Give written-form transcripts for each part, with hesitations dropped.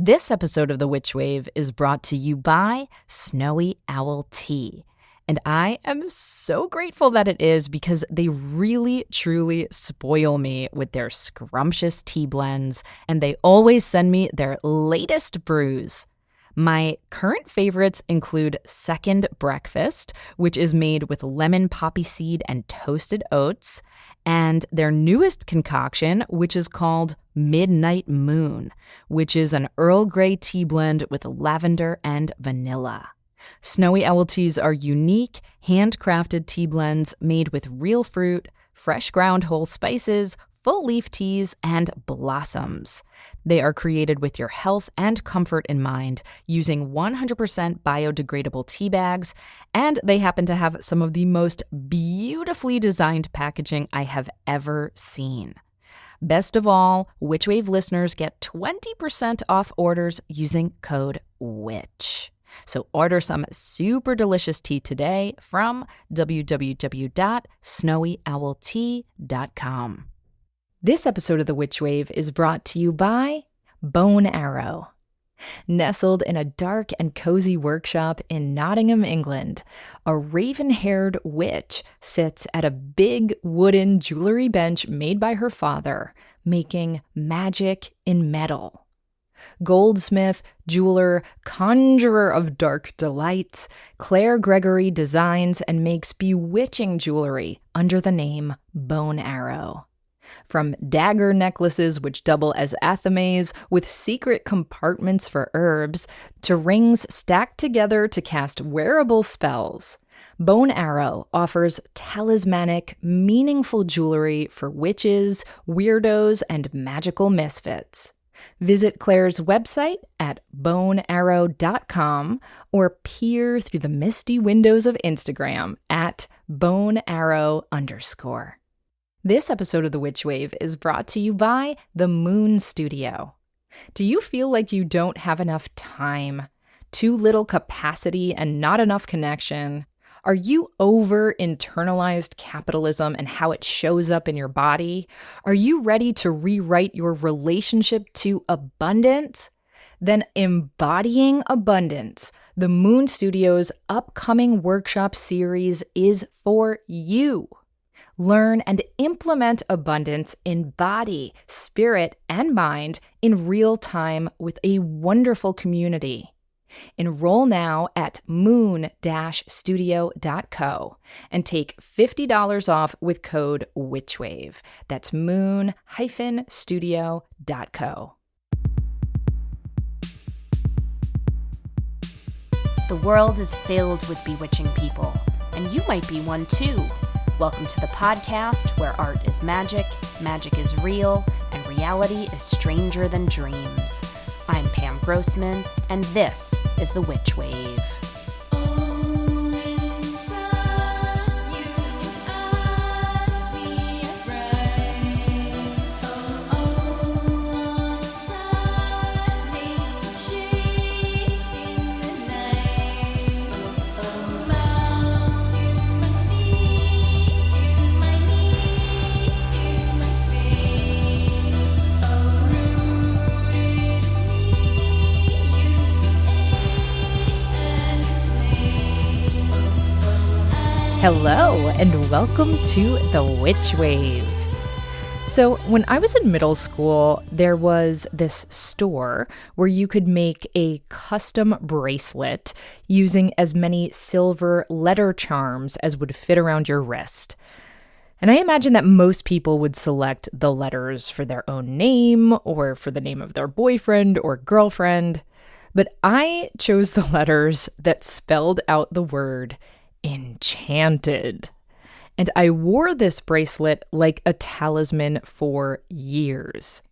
This episode of The Witch Wave is brought to you by Snowy Owl Tea. And I am so grateful that it is because they really, truly spoil me with their scrumptious tea blends, and they always send me their latest brews. My current favorites include Second Breakfast, which is made with lemon poppy seed and toasted oats, and their newest concoction, which is called Midnight Moon, which is an Earl Grey tea blend with lavender and vanilla. Snowy Owl Teas are unique, handcrafted tea blends made with real fruit, fresh ground whole spices, full leaf teas, and blossoms. They are created with your health and comfort in mind, using 100% biodegradable tea bags, and they happen to have some of the most beautifully designed packaging I have ever seen. Best of all, Witchwave listeners get 20% off orders using code WITCH. So order some super delicious tea today from www.snowyowltea.com. This episode of The Witch Wave is brought to you by Bone Arrow. Nestled in a dark and cozy workshop in Nottingham, England, a raven-haired witch sits at a big wooden jewelry bench made by her father, making magic in metal. Goldsmith, jeweler, conjurer of dark delights, Claire Gregory designs and makes bewitching jewelry under the name Bone Arrow. From dagger necklaces which double as athames with secret compartments for herbs, to rings stacked together to cast wearable spells, Bone Arrow offers talismanic, meaningful jewelry for witches, weirdos, and magical misfits. Visit Claire's website at bonearrow.com or peer through the misty windows of Instagram at bonearrow_. This episode of The Witch Wave is brought to you by The Moon Studio. Do you feel like you don't have enough time, too little capacity, and not enough connection? Are you over-internalized capitalism and how it shows up in your body? Are you ready to rewrite your relationship to abundance? Then Embodying Abundance, the Moon Studio's upcoming workshop series, is for you. Learn and implement abundance in body, spirit, and mind in real time with a wonderful community. Enroll now at moon-studio.co and take $50 off with code WITCHWAVE. That's moon-studio.co. The world is filled with bewitching people, and you might be one too. Welcome to the podcast where art is magic, magic is real, and reality is stranger than dreams. I'm Pam Grossman, and this is The Witch Wave. Hello, and welcome to The Witch Wave. So when I was in middle school, there was this store where you could make a custom bracelet using as many silver letter charms as would fit around your wrist. And I imagine that most people would select the letters for their own name or for the name of their boyfriend or girlfriend. But I chose the letters that spelled out the word Enchanted. And I wore this bracelet like a talisman for years.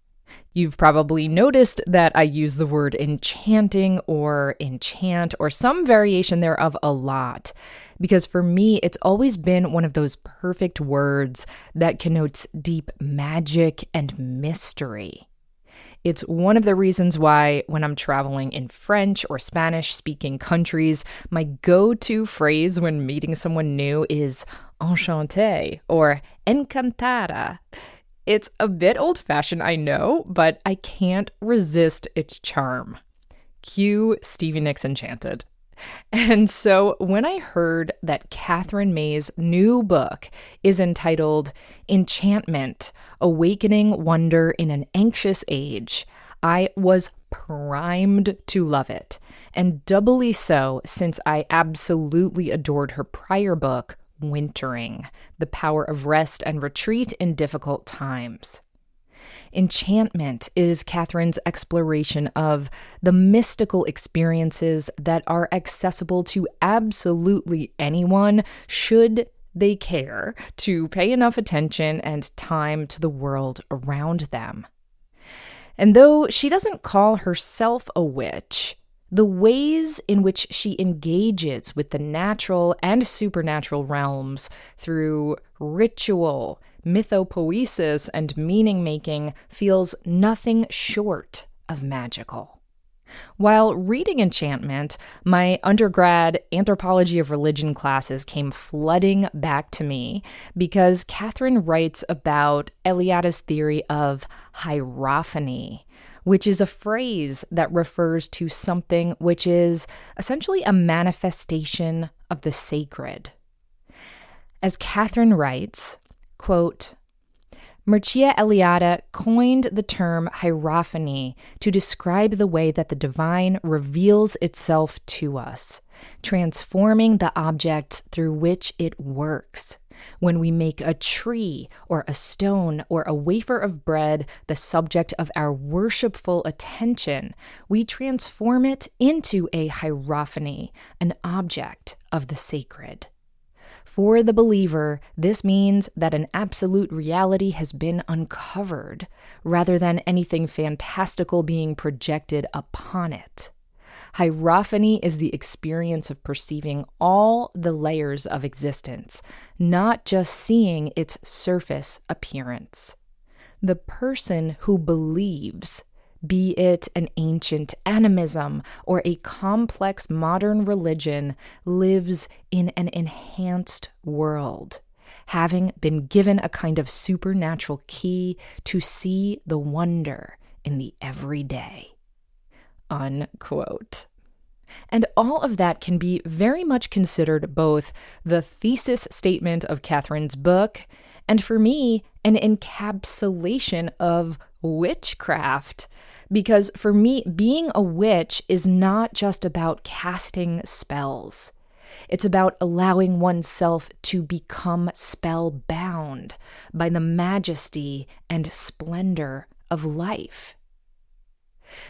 You've probably noticed that I use the word enchanting or enchant or some variation thereof a lot, because for me, it's always been one of those perfect words that connotes deep magic and mystery. It's one of the reasons why when I'm traveling in French or Spanish-speaking countries, my go-to phrase when meeting someone new is enchanté or encantada. It's a bit old-fashioned, I know, but I can't resist its charm. Cue Stevie Nicks Enchanted. And so when I heard that Katherine May's new book is entitled Enchantment, Awakening Wonder in an Anxious Age, I was primed to love it. And doubly so since I absolutely adored her prior book, Wintering, The Power of Rest and Retreat in Difficult Times. Enchantment is Katherine's exploration of the mystical experiences that are accessible to absolutely anyone should they care to pay enough attention and time to the world around them. And though she doesn't call herself a witch, the ways in which she engages with the natural and supernatural realms through ritual, mythopoesis, and meaning-making feels nothing short of magical. While reading Enchantment, my undergrad anthropology of religion classes came flooding back to me because Katherine writes about Eliada's theory of hierophany, which is a phrase that refers to something which is essentially a manifestation of the sacred. As Katherine writes, quote, Mircea Eliade coined the term hierophany to describe the way that the divine reveals itself to us, transforming the objects through which it works. When we make a tree or a stone or a wafer of bread the subject of our worshipful attention, we transform it into a hierophany, an object of the sacred. For the believer, this means that an absolute reality has been uncovered, rather than anything fantastical being projected upon it. Hierophany is the experience of perceiving all the layers of existence, not just seeing its surface appearance. The person who believes, be it an ancient animism or a complex modern religion, lives in an enhanced world, having been given a kind of supernatural key to see the wonder in the everyday. Unquote. And all of that can be very much considered both the thesis statement of Katherine's book and, for me, an encapsulation of witchcraft. Because for me, being a witch is not just about casting spells. It's about allowing oneself to become spellbound by the majesty and splendor of life.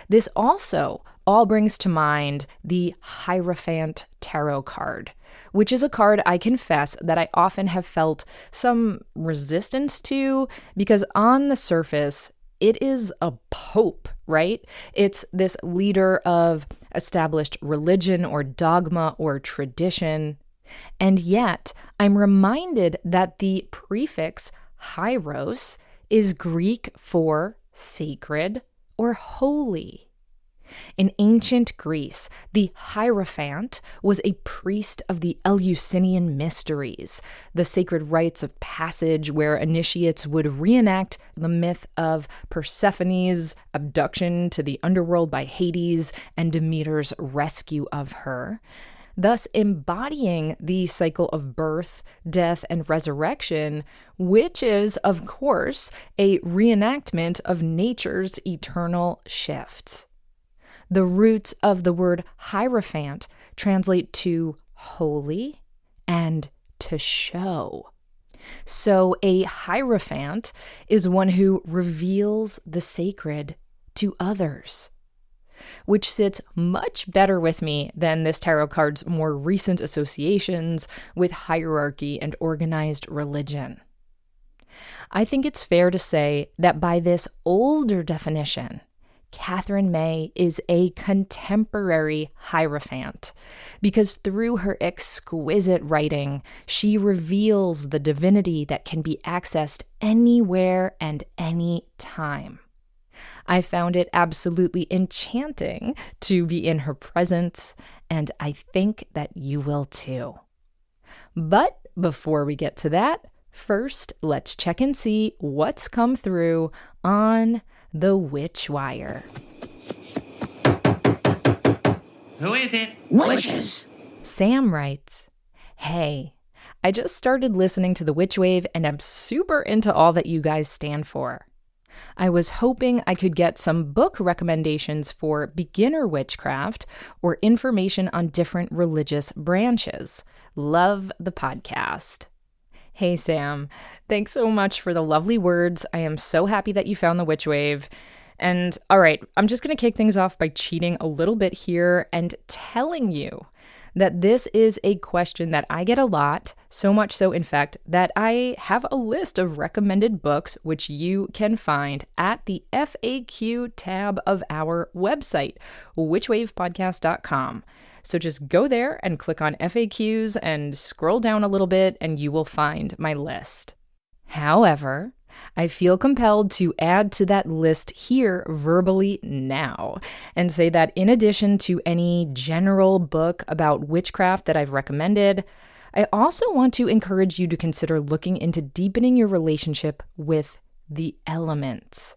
This also all brings to mind the Hierophant Tarot card, which is a card I confess that I often have felt some resistance to because on the surface, it is a pope, right? It's this leader of established religion or dogma or tradition. And yet, I'm reminded that the prefix hieros is Greek for sacred or holy. In ancient Greece, the Hierophant was a priest of the Eleusinian mysteries, the sacred rites of passage where initiates would reenact the myth of Persephone's abduction to the underworld by Hades and Demeter's rescue of her, thus embodying the cycle of birth, death, and resurrection, which is, of course, a reenactment of nature's eternal shifts. The roots of the word hierophant translate to holy and to show. So a hierophant is one who reveals the sacred to others, which sits much better with me than this tarot card's more recent associations with hierarchy and organized religion. I think it's fair to say that by this older definition, Katherine May is a contemporary hierophant because through her exquisite writing, she reveals the divinity that can be accessed anywhere and any time. I found it absolutely enchanting to be in her presence, and I think that you will too. But before we get to that, First, let's check and see what's come through on the Witch Wire. Who is it? Witches. Sam writes, "Hey, I just started listening to the Witch Wave and I'm super into all that you guys stand for. I was hoping I could get some book recommendations for beginner witchcraft or information on different religious branches. Love the podcast." Hey, Sam. Thanks so much for the lovely words. I am so happy that you found the Witch Wave. And all right, I'm just going to kick things off by cheating a little bit here and telling you that this is a question that I get a lot, so much so, in fact, that I have a list of recommended books which you can find at the FAQ tab of our website, witchwavepodcast.com. So just go there and click on FAQs and scroll down a little bit and you will find my list. However, I feel compelled to add to that list here verbally now and say that in addition to any general book about witchcraft that I've recommended, I also want to encourage you to consider looking into deepening your relationship with the elements.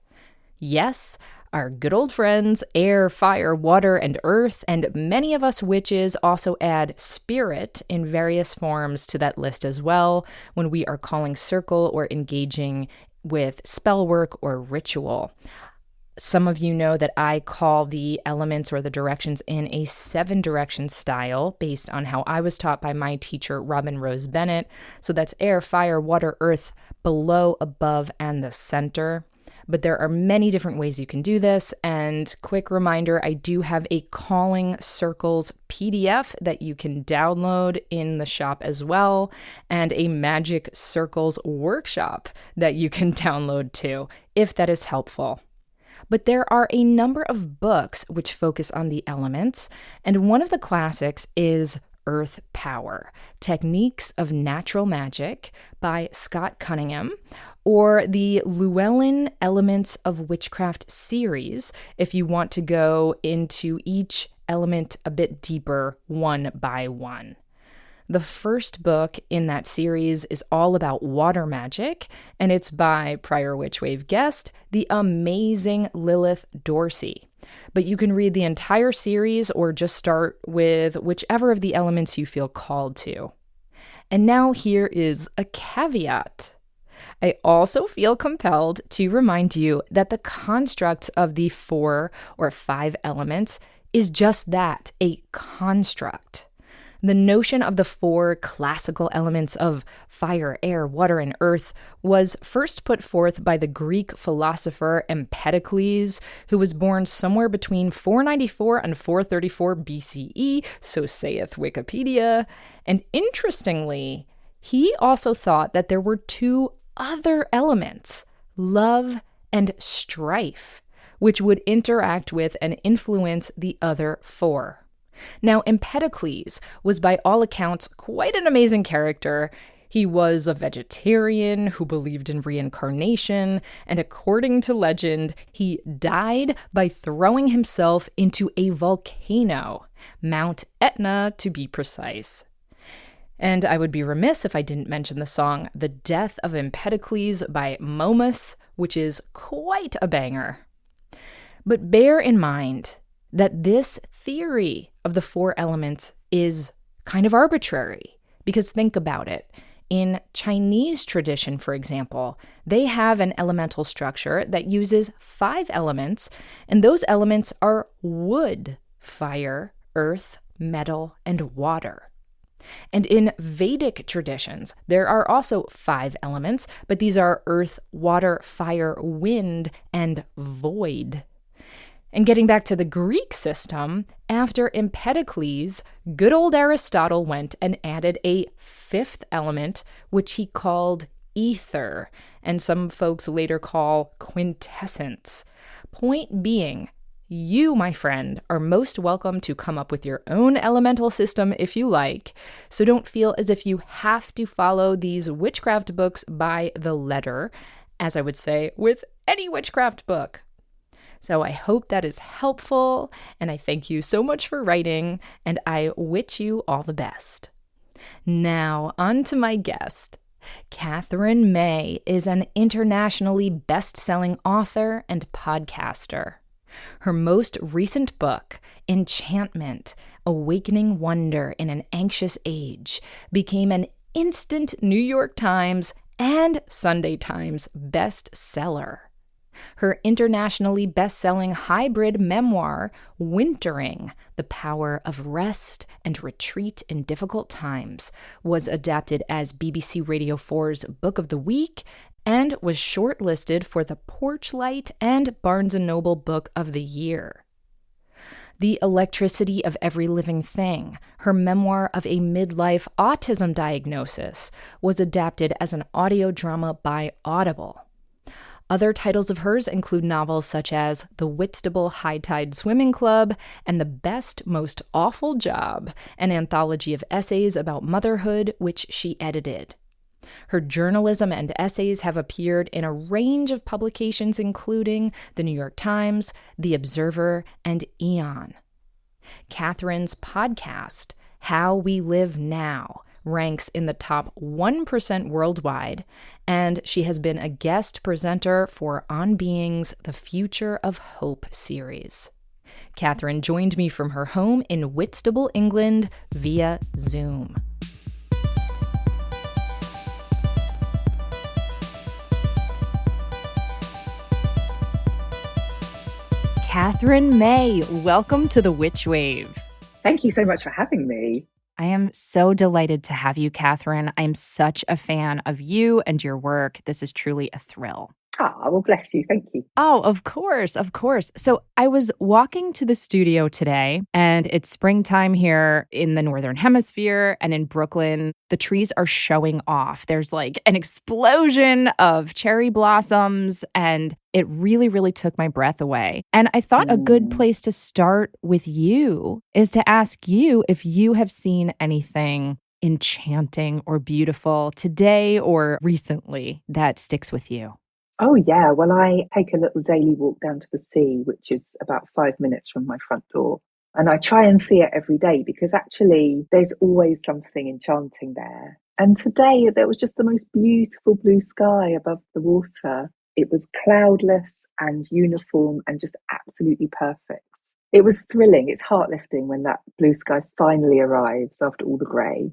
Yes, our good old friends, air, fire, water, and earth, and many of us witches also add spirit in various forms to that list as well when we are calling circle or engaging with spell work or ritual. Some of you know that I call the elements or the directions in a 7-direction style based on how I was taught by my teacher, Robin Rose Bennett. So that's air, fire, water, earth, below, above, and the center. But there are many different ways you can do this. And quick reminder, I do have a Calling Circles PDF that you can download in the shop as well, and a Magic Circles workshop that you can download too, if that is helpful. But there are a number of books which focus on the elements, and one of the classics is Earth Power, Techniques of Natural Magic by Scott Cunningham, or the Llewellyn Elements of Witchcraft series, if you want to go into each element a bit deeper, one by one. The first book in that series is all about water magic, and it's by prior Witch Wave guest, the amazing Lilith Dorsey. But you can read the entire series or just start with whichever of the elements you feel called to. And now here is a caveat. I also feel compelled to remind you that the construct of the 4 or 5 elements is just that, a construct. The notion of the 4 classical elements of fire, air, water, and earth was first put forth by the Greek philosopher Empedocles, who was born somewhere between 494 and 434 BCE, so saith Wikipedia. And interestingly, he also thought that there were 2 other elements, love and strife, which would interact with and influence the other 4. Now, Empedocles was by all accounts quite an amazing character. He was a vegetarian who believed in reincarnation, and according to legend, he died by throwing himself into a volcano, Mount Etna to be precise. And I would be remiss if I didn't mention the song The Death of Empedocles by Momus, which is quite a banger. But bear in mind that this theory of the 4 elements is kind of arbitrary, because think about it. In Chinese tradition, for example, they have an elemental structure that uses 5 elements, and those elements are wood, fire, earth, metal, and water. And in Vedic traditions, there are also 5 elements, but these are earth, water, fire, wind, and void. And getting back to the Greek system, after Empedocles, good old Aristotle went and added a 5th element, which he called ether, and some folks later call quintessence. Point being, you, my friend, are most welcome to come up with your own elemental system if you like, so don't feel as if you have to follow these witchcraft books by the letter, as I would say with any witchcraft book. So I hope that is helpful, and I thank you so much for writing, and I wish you all the best. Now, on to my guest. Katherine May is an internationally best-selling author and podcaster. Her most recent book, Enchantment, Awakening Wonder in an Anxious Age, became an instant New York Times and Sunday Times bestseller. Her internationally best-selling hybrid memoir, Wintering, The Power of Rest and Retreat in Difficult Times, was adapted as BBC Radio 4's Book of the Week and was shortlisted for the Porchlight and Barnes & Noble Book of the Year. The Electricity of Every Living Thing, her memoir of a midlife autism diagnosis, was adapted as an audio drama by Audible. Other titles of hers include novels such as The Whitstable High Tide Swimming Club and The Best Most Awful Job, an anthology of essays about motherhood which she edited. Her journalism and essays have appeared in a range of publications including The New York Times, The Observer, and Aeon. Katherine's podcast, How We Live Now, ranks in the top 1% worldwide, and she has been a guest presenter for On Being's The Future of Hope series. Katherine joined me from her home in Whitstable, England, via Zoom. Katherine May, welcome to the Witch Wave. Thank you so much for having me. I am so delighted to have you, Katherine. I am such a fan of you and your work. This is truly a thrill. Well, bless you. Thank you. Oh, of course, of course. So I was walking to the studio today, and it's springtime here in the Northern Hemisphere and in Brooklyn. The trees are showing off. There's like an explosion of cherry blossoms, and it really, really took my breath away. And I thought a good place to start with you is to ask you if you have seen anything enchanting or beautiful today or recently that sticks with you. Oh, yeah. Well, I take a little daily walk down to the sea, which is about 5 minutes from my front door. And I try and see it every day because actually there's always something enchanting there. And today there was just the most beautiful blue sky above the water. It was cloudless and uniform and just absolutely perfect. It was thrilling. It's heart-lifting when that blue sky finally arrives after all the grey.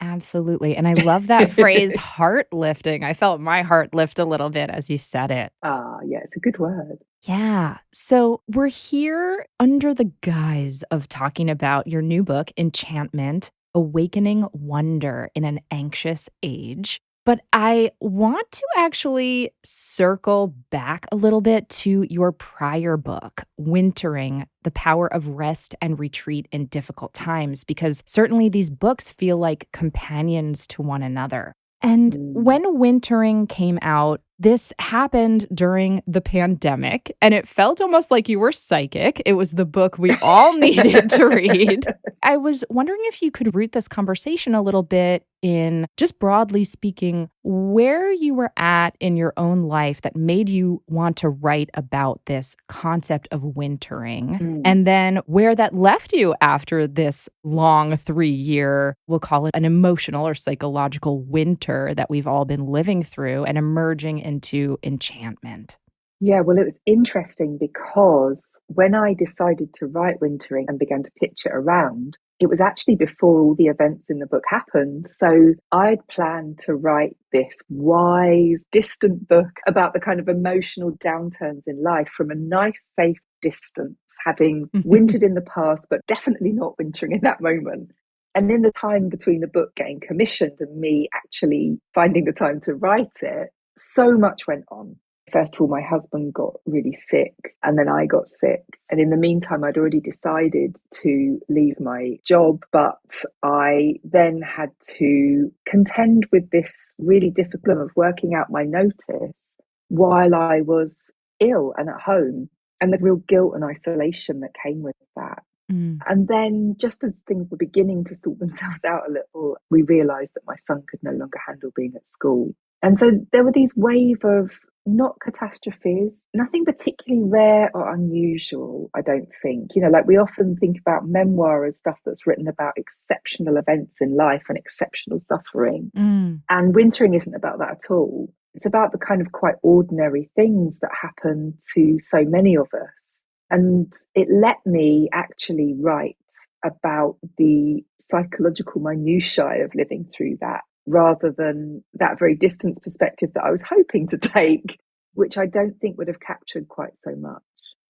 Absolutely. And I love that phrase, heart lifting. I felt my heart lift a little bit as you said it. Yeah, it's a good word. Yeah. So we're here under the guise of talking about your new book, Enchantment, Awakening Wonder in an Anxious Age. But I want to actually circle back a little bit to your prior book, Wintering, The Power of Rest and Retreat in Difficult Times, because certainly these books feel like companions to one another. And when Wintering came out, this happened during the pandemic, and it felt almost like you were psychic. It was the book we all needed to read. I was wondering if you could root this conversation a little bit in, just broadly speaking, where you were at in your own life that made you want to write about this concept of wintering, and then where that left you after this long 3-year, we'll call it an emotional or psychological winter that we've all been living through and emerging into enchantment. Yeah, well, it was interesting because when I decided to write Wintering and began to pitch it around, it was actually before all the events in the book happened. So I'd planned to write this wise, distant book about the kind of emotional downturns in life from a nice, safe distance, having wintered in the past, but definitely not wintering in that moment. And in the time between the book getting commissioned and me actually finding the time to write it, so much went on. First of all, my husband got really sick and then I got sick. And in the meantime, I'd already decided to leave my job, but I then had to contend with this really difficult of working out my notice while I was ill and at home, and the real guilt and isolation that came with that. And then just as things were beginning to sort themselves out a little, we realised that my son could no longer handle being at school. And so there were these wave of not catastrophes, nothing particularly rare or unusual, I don't think. Like we often think about memoir as stuff that's written about exceptional events in life and exceptional suffering. Mm. And wintering isn't about that at all. It's about the kind of quite ordinary things that happen to so many of us. And it let me actually write about the psychological minutiae of living through that, rather than that very distant perspective that I was hoping to take, which I don't think would have captured quite so much.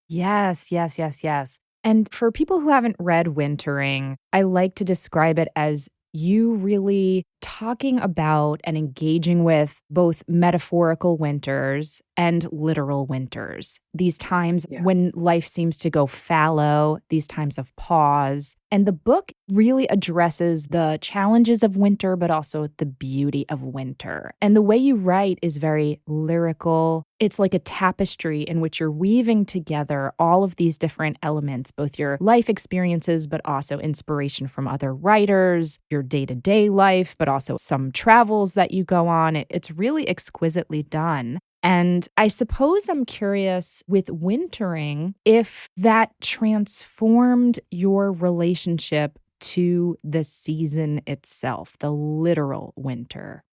Yes, yes, yes, yes. And for people who haven't read Wintering, I like to describe it as you really talking about and engaging with both metaphorical winters and literal winters. These times Yeah. when life seems to go fallow, these times of pause. And the book really addresses the challenges of winter, but also the beauty of winter. And the way you write is very lyrical. It's like a tapestry in which you're weaving together all of these different elements, both your life experiences, but also inspiration from other writers, your day-to-day life, but also some travels that you go on. It's really exquisitely done. And I suppose I'm curious with wintering if that transformed your relationship to the season itself, the literal winter.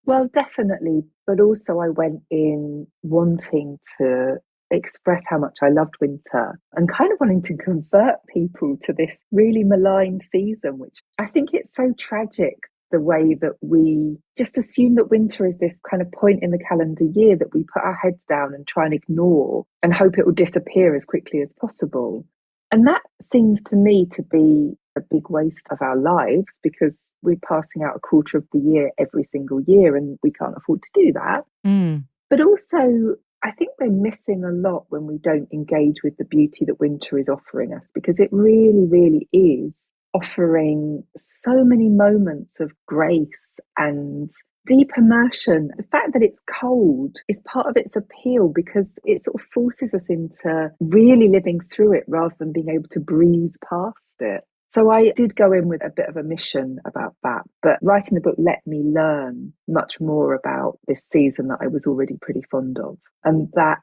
Well, definitely. But also, I went in wanting to express how much I loved winter and kind of wanting to convert people to this really maligned season, which I think it's so tragic, the way that we just assume that winter is this kind of point in the calendar year that we put our heads down and try and ignore and hope it will disappear as quickly as possible. And that seems to me to be a big waste of our lives, because we're passing out a quarter of the year every single year and we can't afford to do that. Mm. But also, I think we're missing a lot when we don't engage with the beauty that winter is offering us, because it really, really is offering so many moments of grace and deep immersion. The fact that it's cold is part of its appeal, because it sort of forces us into really living through it rather than being able to breeze past it. So I did go in with a bit of a mission about that, but writing the book let me learn much more about this season that I was already pretty fond of. And that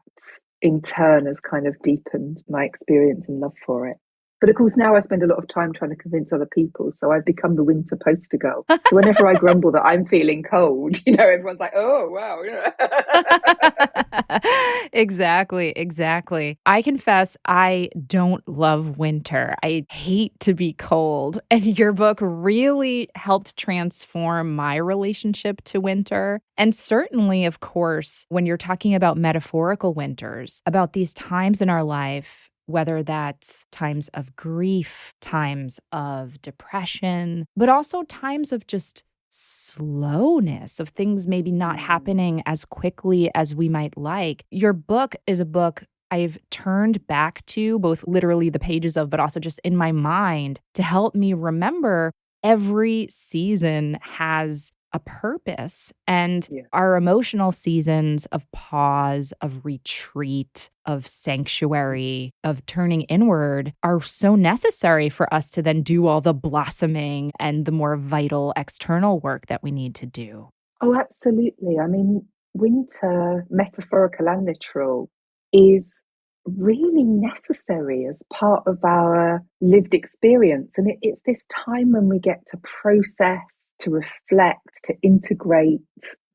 in turn has kind of deepened my experience and love for it. But of course, now I spend a lot of time trying to convince other people. So I've become the winter poster girl. So whenever I grumble that I'm feeling cold, everyone's like, oh, wow. Exactly, exactly. I confess I don't love winter. I hate to be cold. And your book really helped transform my relationship to winter. And certainly, of course, when you're talking about metaphorical winters, about these times in our life, whether that's times of grief, times of depression, but also times of just slowness, of things maybe not happening as quickly as we might like. Your book is a book I've turned back to, both literally the pages of, but also just in my mind, to help me remember every season has a purpose. And our emotional seasons of pause, of retreat, of sanctuary, of turning inward are so necessary for us to then do all the blossoming and the more vital external work that we need to do. Oh, absolutely. I mean, winter, metaphorical and literal, is really necessary as part of our lived experience. And it's this time when we get to process, to reflect, to integrate.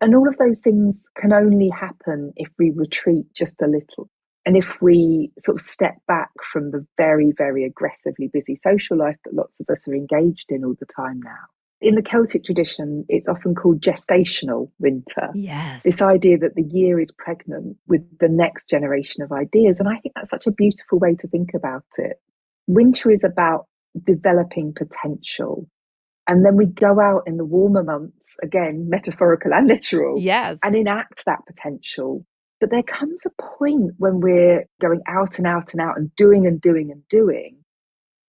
And all of those things can only happen if we retreat just a little. And if we sort of step back from the very, very aggressively busy social life that lots of us are engaged in all the time now. In the Celtic tradition, it's often called gestational winter. Yes. This idea that the year is pregnant with the next generation of ideas. And I think that's such a beautiful way to think about it. Winter is about developing potential. And then we go out in the warmer months, again, metaphorical and literal, Yes. and enact that potential. But there comes a point when we're going out and out and out and doing and doing and doing.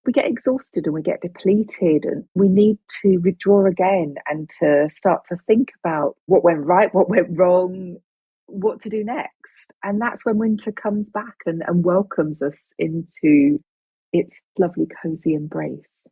We get exhausted and we get depleted, and we need to withdraw again and to start to think about what went right, what went wrong, what to do next. And that's when winter comes back and welcomes us into its lovely, cozy embrace.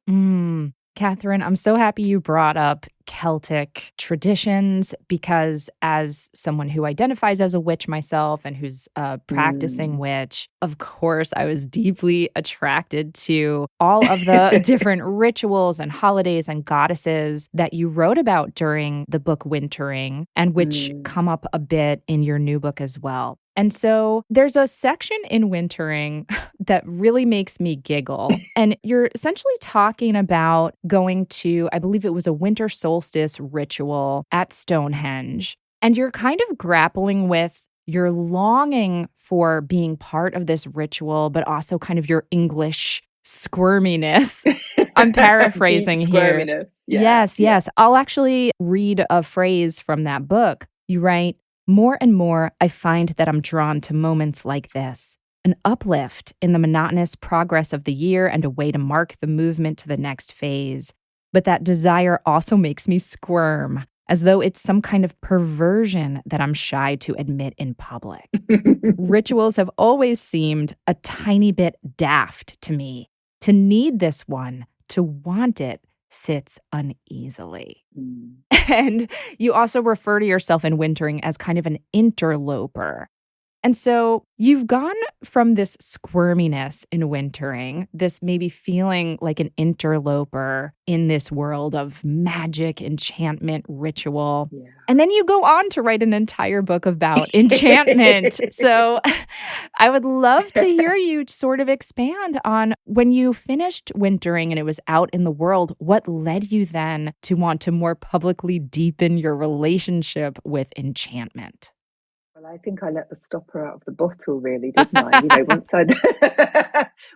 Katherine, I'm so happy you brought up Celtic traditions because, as someone who identifies as a witch myself and who's a practicing Mm. witch, of course, I was deeply attracted to all of the different rituals and holidays and goddesses that you wrote about during the book Wintering, and which Mm. come up a bit in your new book as well. And so there's a section in Wintering that really makes me giggle. And you're essentially talking about going to, I believe it was a winter solstice ritual at Stonehenge. And you're kind of grappling with your longing for being part of this ritual, but also kind of your English squirminess. I'm Deep paraphrasing here. squirminess. Yeah, Yes, yeah. yes. I'll actually read a phrase from that book. You write, "More and more, I find that I'm drawn to moments like this, an uplift in the monotonous progress of the year and a way to mark the movement to the next phase. But that desire also makes me squirm, as though it's some kind of perversion that I'm shy to admit in public. Rituals have always seemed a tiny bit daft to me. To need this one, to want it, sits uneasily." Mm. And you also refer to yourself in Wintering as kind of an interloper. And so you've gone from this squirminess in Wintering, this maybe feeling like an interloper in this world of magic, enchantment, ritual. Yeah. And then you go on to write an entire book about enchantment. So I would love to hear you sort of expand on when you finished Wintering and it was out in the world, what led you then to want to more publicly deepen your relationship with enchantment? Well, I think I let the stopper out of the bottle, really, didn't I? You know, once I'd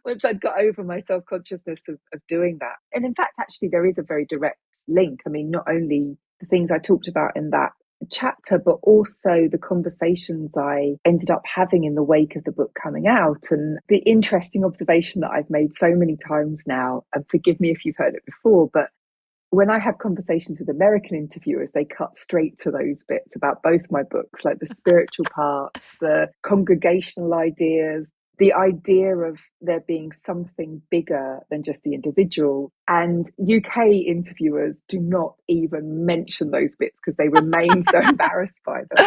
once I'd got over my self consciousness of doing that, and in fact, actually, there is a very direct link. I mean, not only the things I talked about in that chapter, but also the conversations I ended up having in the wake of the book coming out, and the interesting observation that I've made so many times now. And forgive me if you've heard it before, but when I have conversations with American interviewers, they cut straight to those bits about both my books, like the spiritual parts, the congregational ideas, the idea of there being something bigger than just the individual. And UK interviewers do not even mention those bits because they remain so embarrassed by them.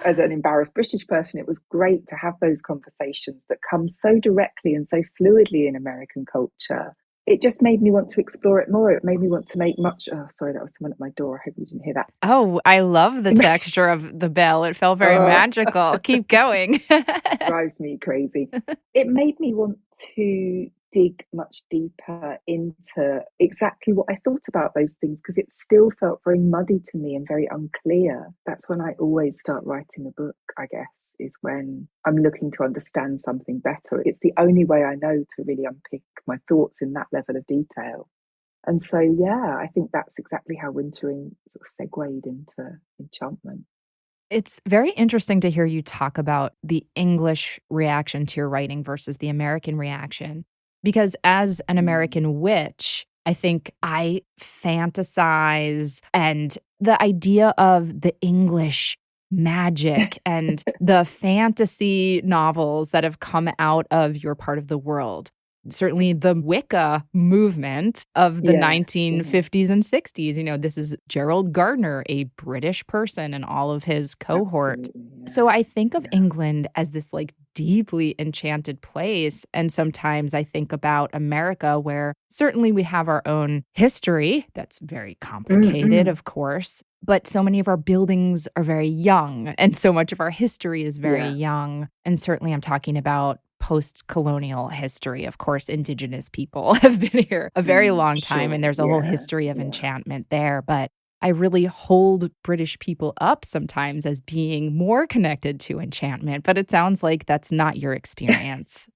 As an embarrassed British person, it was great to have those conversations that come so directly and so fluidly in American culture. It just made me want to explore it more. It made me want to make much. Oh, sorry, that was someone at my door. I hope you didn't hear that. Oh, I love the texture of the bell. It felt very Oh, magical. Keep going. drives me crazy. It made me want to dig much deeper into exactly what I thought about those things because it still felt very muddy to me and very unclear. That's when I always start writing a book, I guess, is when I'm looking to understand something better. It's the only way I know to really unpick my thoughts in that level of detail. And so, yeah, I think that's exactly how Wintering sort of segued into Enchantment. It's very interesting to hear you talk about the English reaction to your writing versus the American reaction. Because as an Mm. American witch, I think I fantasize and the idea of the English magic and the fantasy novels that have come out of your part of the world. Certainly the Wicca movement of the Yes, yeah, 1950s and 60s. You know, this is Gerald Gardner, a British person, and all of his cohort. absolutely, So yeah, I think of yeah. England as this like deeply enchanted place. And sometimes I think about America, where certainly we have our own history that's very complicated, Mm-mm. of course, but so many of our buildings are very young. And so much of our history is very Yeah. young. And certainly I'm talking about post colonial history. Of course, Indigenous people have been here a very long time, and Sure. there's a whole Yeah. history of Yeah. enchantment there. But I really hold British people up sometimes as being more connected to enchantment, but it sounds like that's not your experience.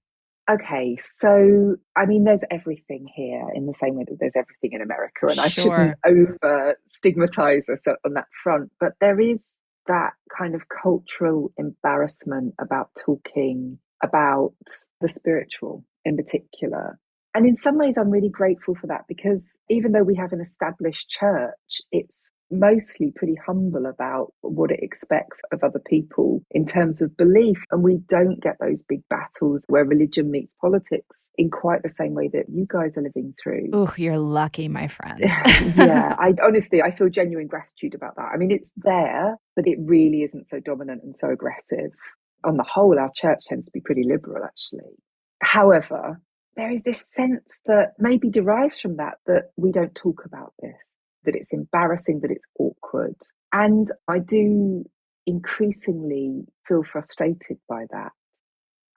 Okay. So, I mean, there's everything here in the same way that there's everything in America, and I shouldn't Sure. over stigmatize us on that front, but there is that kind of cultural embarrassment about talking about the spiritual in particular. And in some ways, I'm really grateful for that because even though we have an established church, it's mostly pretty humble about what it expects of other people in terms of belief. And we don't get those big battles where religion meets politics in quite the same way that you guys are living through. Ooh, you're lucky, my friend. Yeah, I honestly, I feel genuine gratitude about that. I mean, it's there, but it really isn't so dominant and so aggressive. On the whole, our church tends to be pretty liberal, actually. However, there is this sense that maybe derives from that we don't talk about this, that it's embarrassing, that it's awkward. And I do increasingly feel frustrated by that.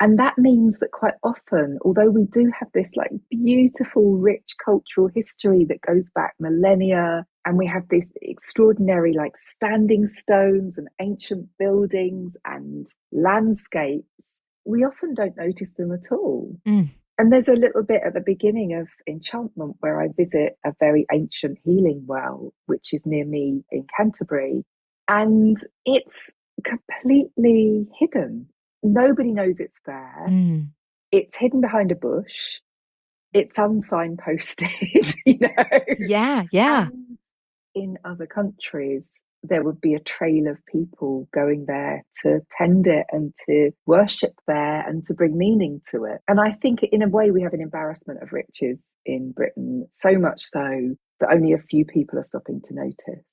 And that means that quite often, although we do have this like beautiful, rich cultural history that goes back millennia, and we have these extraordinary like standing stones and ancient buildings and landscapes, we often don't notice them at all. And there's a little bit at the beginning of Enchantment where I visit a very ancient healing well, which is near me in Canterbury. And it's completely hidden. Nobody knows it's there. It's hidden behind a bush. It's unsignposted, you know? Yeah. And in other countries, there would be a trail of people going there to tend it and to worship there and to bring meaning to it. And I think in a way we have an embarrassment of riches in Britain, so much so that only a few people are stopping to notice.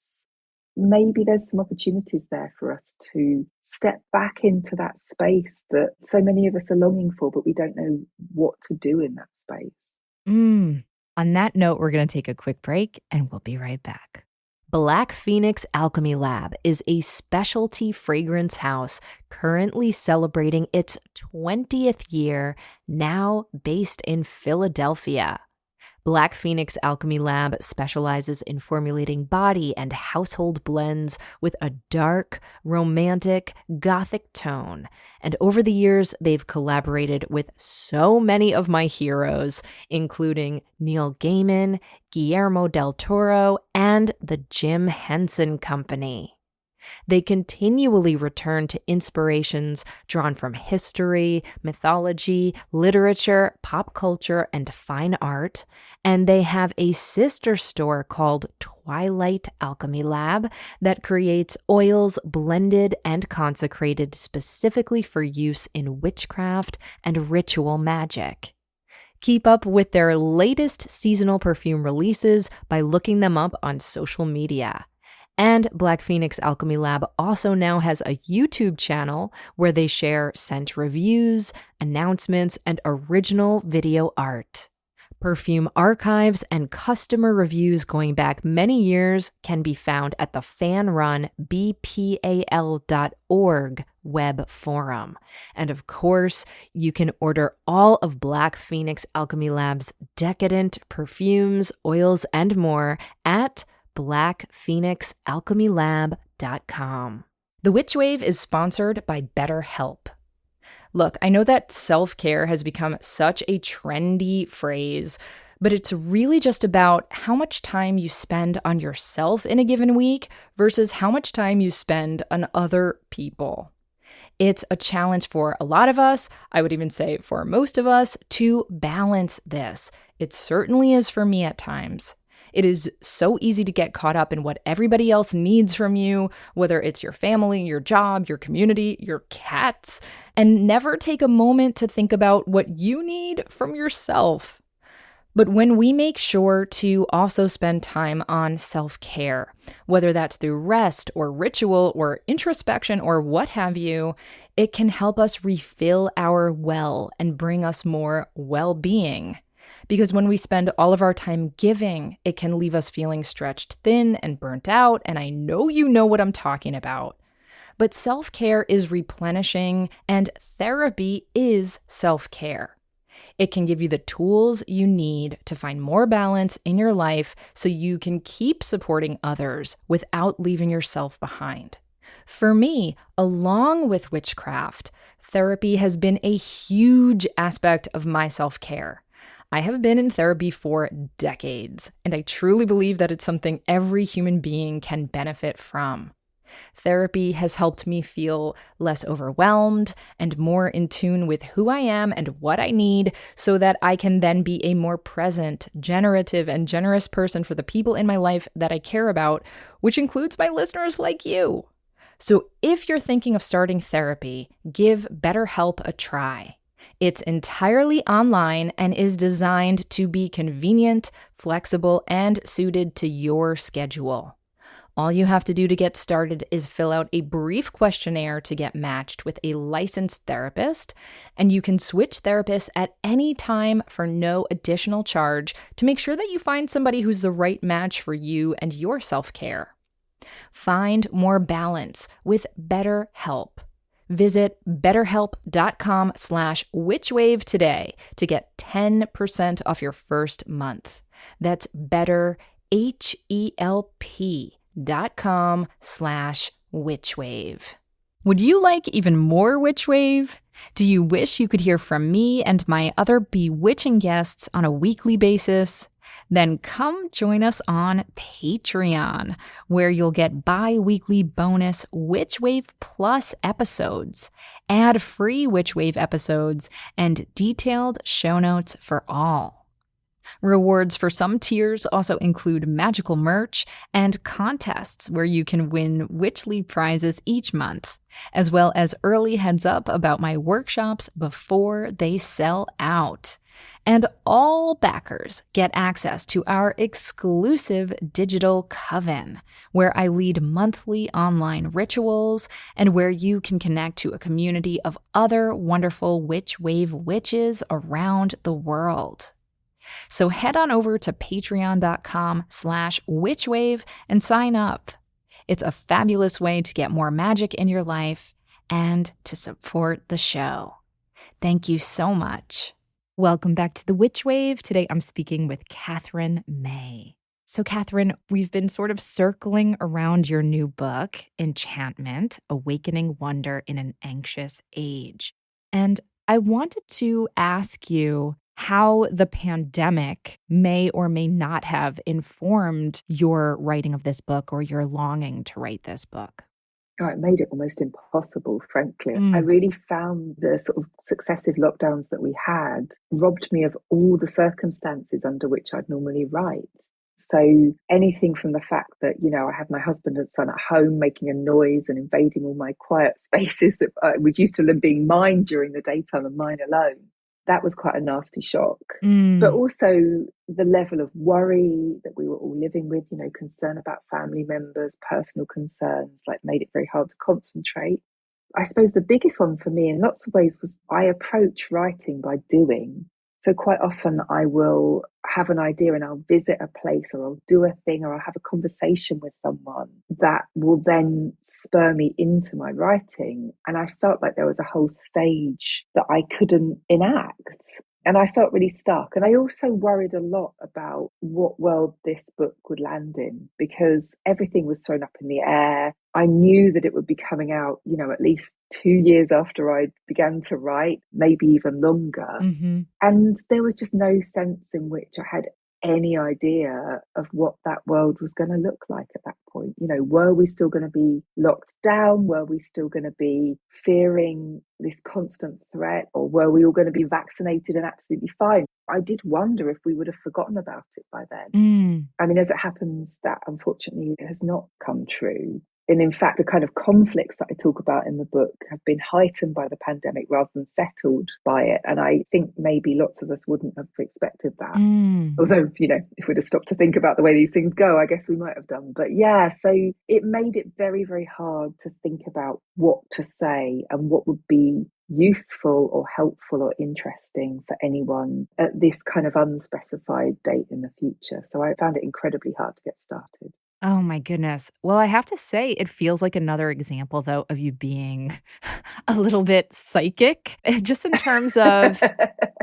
Maybe there's some opportunities there for us to step back into that space that so many of us are longing for, but we don't know what to do in that space. On that note, we're going to take a quick break and we'll be right back. Black Phoenix Alchemy Lab is a specialty fragrance house currently celebrating its 20th year, now based in Philadelphia. Black Phoenix Alchemy Lab specializes in formulating body and household blends with a dark, romantic, gothic tone. And over the years, they've collaborated with so many of my heroes, including Neil Gaiman, Guillermo del Toro, and the Jim Henson Company. They continually return to inspirations drawn from history, mythology, literature, pop culture, and fine art. And they have a sister store called Twilight Alchemy Lab that creates oils blended and consecrated specifically for use in witchcraft and ritual magic. Keep up with their latest seasonal perfume releases by looking them up on social media. And Black Phoenix Alchemy Lab also now has a YouTube channel where they share scent reviews, announcements, and original video art. Perfume archives and customer reviews going back many years can be found at the fan-run bpal.org web forum. And of course, you can order all of Black Phoenix Alchemy Lab's decadent perfumes, oils, and more at blackphoenixalchemylab.com. The Witch Wave is sponsored by BetterHelp. Look, I know that self-care has become such a trendy phrase, but it's really just about how much time you spend on yourself in a given week versus how much time you spend on other people. It's a challenge for a lot of us, I would even say for most of us, to balance this. It certainly is for me at times. It is so easy to get caught up in what everybody else needs from you, whether it's your family, your job, your community, your cats, and never take a moment to think about what you need from yourself. But when we make sure to also spend time on self-care, whether that's through rest or ritual or introspection or what have you, it can help us refill our well and bring us more well-being. Because when we spend all of our time giving, it can leave us feeling stretched thin and burnt out, and I know you know what I'm talking about. But self-care is replenishing, and therapy is self-care. It can give you the tools you need to find more balance in your life so you can keep supporting others without leaving yourself behind. For me, along with witchcraft, therapy has been a huge aspect of my self-care. I have been in therapy for decades, and I truly believe that it's something every human being can benefit from. Therapy has helped me feel less overwhelmed and more in tune with who I am and what I need so that I can then be a more present, generative, and generous person for the people in my life that I care about, which includes my listeners like you. So if you're thinking of starting therapy, give BetterHelp a try. It's entirely online and is designed to be convenient, flexible, and suited to your schedule. All you have to do to get started is fill out a brief questionnaire to get matched with a licensed therapist, and you can switch therapists at any time for no additional charge to make sure that you find somebody who's the right match for you and your self-care. Find more balance with BetterHelp. Visit betterhelp.com/witchwave today to get 10% off your first month. That's betterhelp.com/witchwave. Would you like even more Witchwave? Do you wish you could hear from me and my other bewitching guests on a weekly basis? Then come join us on Patreon, where you'll get bi-weekly bonus Witchwave Plus episodes, ad-free Witchwave episodes, and detailed show notes for all. Rewards for some tiers also include magical merch and contests where you can win Witchly prizes each month, as well as early heads up about my workshops before they sell out. And all backers get access to our exclusive digital coven, where I lead monthly online rituals and where you can connect to a community of other wonderful Witchwave witches around the world. So head on over to patreon.com/witchwave and sign up. It's a fabulous way to get more magic in your life and to support the show. Thank you so much. Welcome back to the Witch Wave. Today I'm speaking with Katherine May. So Katherine, we've been sort of circling around your new book, Enchantment, Awakening Wonder in an Anxious Age. And I wanted to ask you how the pandemic may or may not have informed your writing of this book or your longing to write this book. Oh, it made it almost impossible, frankly. I really found the sort of successive lockdowns that we had robbed me of all the circumstances under which I'd normally write. So anything from the fact that, I had my husband and son at home making a noise and invading all my quiet spaces that I was used to them being mine during the daytime and mine alone. That was quite a nasty shock. But also the level of worry that we were all living with, concern about family members, personal concerns, made it very hard to concentrate. I suppose the biggest one for me in lots of ways was I approach writing by doing. So quite often I will have an idea and I'll visit a place or I'll do a thing or I'll have a conversation with someone that will then spur me into my writing. And I felt like there was a whole stage that I couldn't enact. And I felt really stuck. And I also worried a lot about what world this book would land in because everything was thrown up in the air. I knew that it would be coming out, at least 2 years after I began to write, maybe even longer. And there was just no sense in which I had any idea of what that world was going to look like at that point. Were we still going to be locked down? Were we still going to be fearing this constant threat? Or were we all going to be vaccinated and absolutely fine? I did wonder if we would have forgotten about it by then. I mean, as it happens, that unfortunately has not come true. And in fact, the kind of conflicts that I talk about in the book have been heightened by the pandemic rather than settled by it. And I think maybe lots of us wouldn't have expected that. Although, if we'd have stopped to think about the way these things go, I guess we might have done. But yeah, so it made it very, very hard to think about what to say and what would be useful or helpful or interesting for anyone at this kind of unspecified date in the future. So I found it incredibly hard to get started. Oh my goodness. Well, I have to say, it feels like another example, though, of you being a little bit psychic, just in terms of,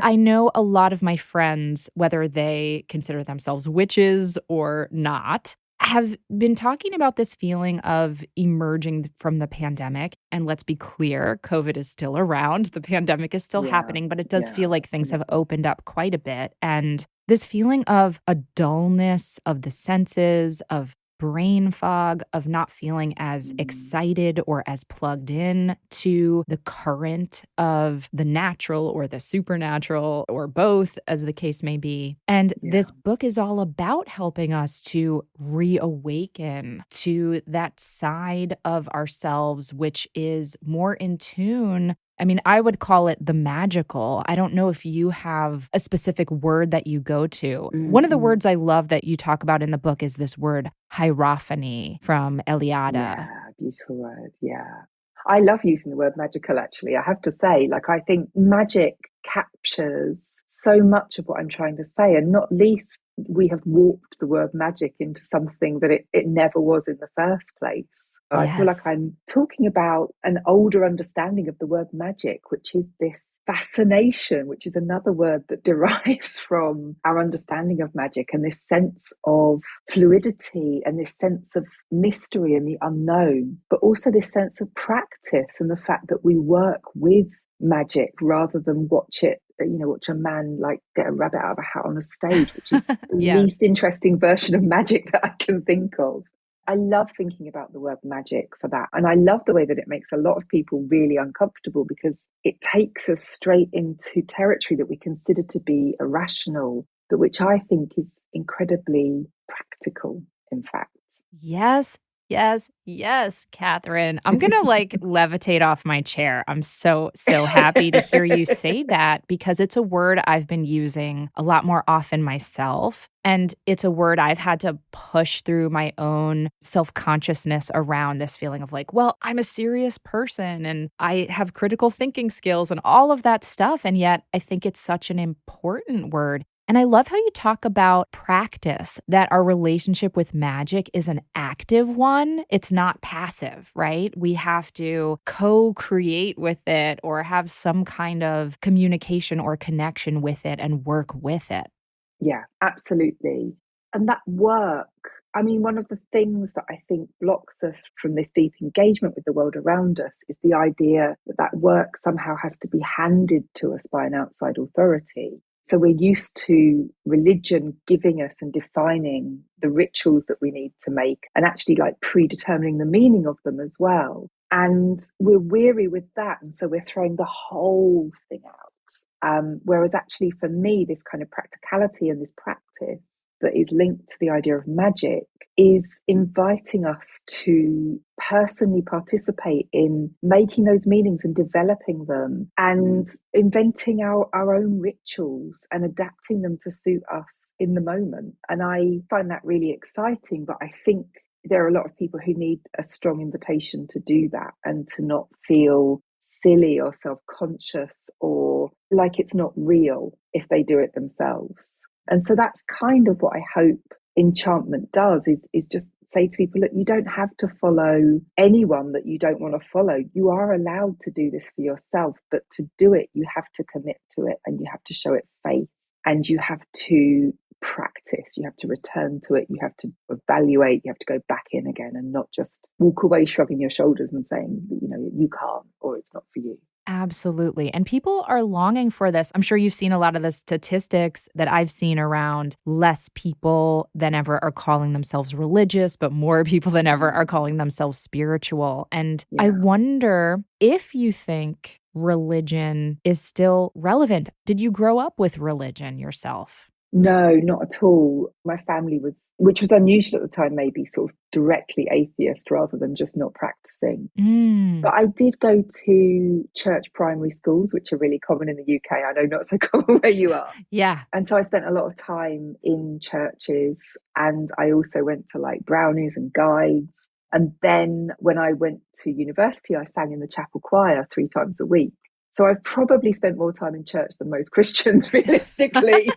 I know a lot of my friends, whether they consider themselves witches or not, have been talking about this feeling of emerging from the pandemic. And let's be clear, COVID is still around. The pandemic is still happening, but it does feel like things have opened up quite a bit. And this feeling of a dullness of the senses, of brain fog, of not feeling as excited or as plugged in to the current of the natural or the supernatural or both, as the case may be. And this book is all about helping us to reawaken to that side of ourselves, which is more in tune. I mean, I would call it the magical. I don't know if you have a specific word that you go to. One of the words I love that you talk about in the book is this word hierophany from Eliada. Yeah, beautiful word. Yeah. I love using the word magical, actually. I have to say, like, I think magic captures so much of what I'm trying to say, and not least, we have warped the word magic into something that it never was in the first place. I feel like Yes. I'm talking about an older understanding of the word magic, which is this fascination, which is another word that derives from our understanding of magic, and this sense of fluidity and this sense of mystery and the unknown, but also this sense of practice and the fact that we work with magic rather than watch a man like get a rabbit out of a hat on a stage, which is the Yes. least interesting version of magic that I can think of. I love thinking about the word magic for that. And I love the way that it makes a lot of people really uncomfortable, because it takes us straight into territory that we consider to be irrational, but which I think is incredibly practical, in fact. Yes. Yes, yes, Katherine. I'm going to like levitate off my chair. I'm so happy to hear you say that, because it's a word I've been using a lot more often myself. And it's a word I've had to push through my own self-consciousness around, this feeling of like, well, I'm a serious person and I have critical thinking skills and all of that stuff. And yet I think it's such an important word. And I love how you talk about practice, that our relationship with magic is an active one. It's not passive, right? We have to co-create with it or have some kind of communication or connection with it and work with it. Yeah, absolutely. And that work, I mean, one of the things that I think blocks us from this deep engagement with the world around us is the idea that that work somehow has to be handed to us by an outside authority. So we're used to religion giving us and defining the rituals that we need to make, and actually like predetermining the meaning of them as well. And we're weary with that. And so we're throwing the whole thing out. Whereas actually for me, this kind of practicality and this practice that is linked to the idea of magic is inviting us to personally participate in making those meanings and developing them and inventing our own rituals and adapting them to suit us in the moment. And I find that really exciting, but I think there are a lot of people who need a strong invitation to do that and to not feel silly or self-conscious or like it's not real if they do it themselves. And so that's kind of what I hope Enchantment does, is just say to people, look, you don't have to follow anyone that you don't want to follow. You are allowed to do this for yourself, but to do it, you have to commit to it and you have to show it faith and you have to practice, you have to return to it, you have to evaluate, you have to go back in again and not just walk away shrugging your shoulders and saying, you can't or it's not for you. Absolutely. And people are longing for this. I'm sure you've seen a lot of the statistics that I've seen around less people than ever are calling themselves religious, but more people than ever are calling themselves spiritual. And I wonder if you think religion is still relevant. Did you grow up with religion yourself? No, not at all. My family was, which was unusual at the time, maybe sort of directly atheist rather than just not practicing. But I did go to church primary schools, which are really common in the UK. I know not so common where you are. Yeah. And so I spent a lot of time in churches, and I also went to like brownies and guides. And then when I went to university, I sang in the chapel choir 3 times a week. So I've probably spent more time in church than most Christians, realistically.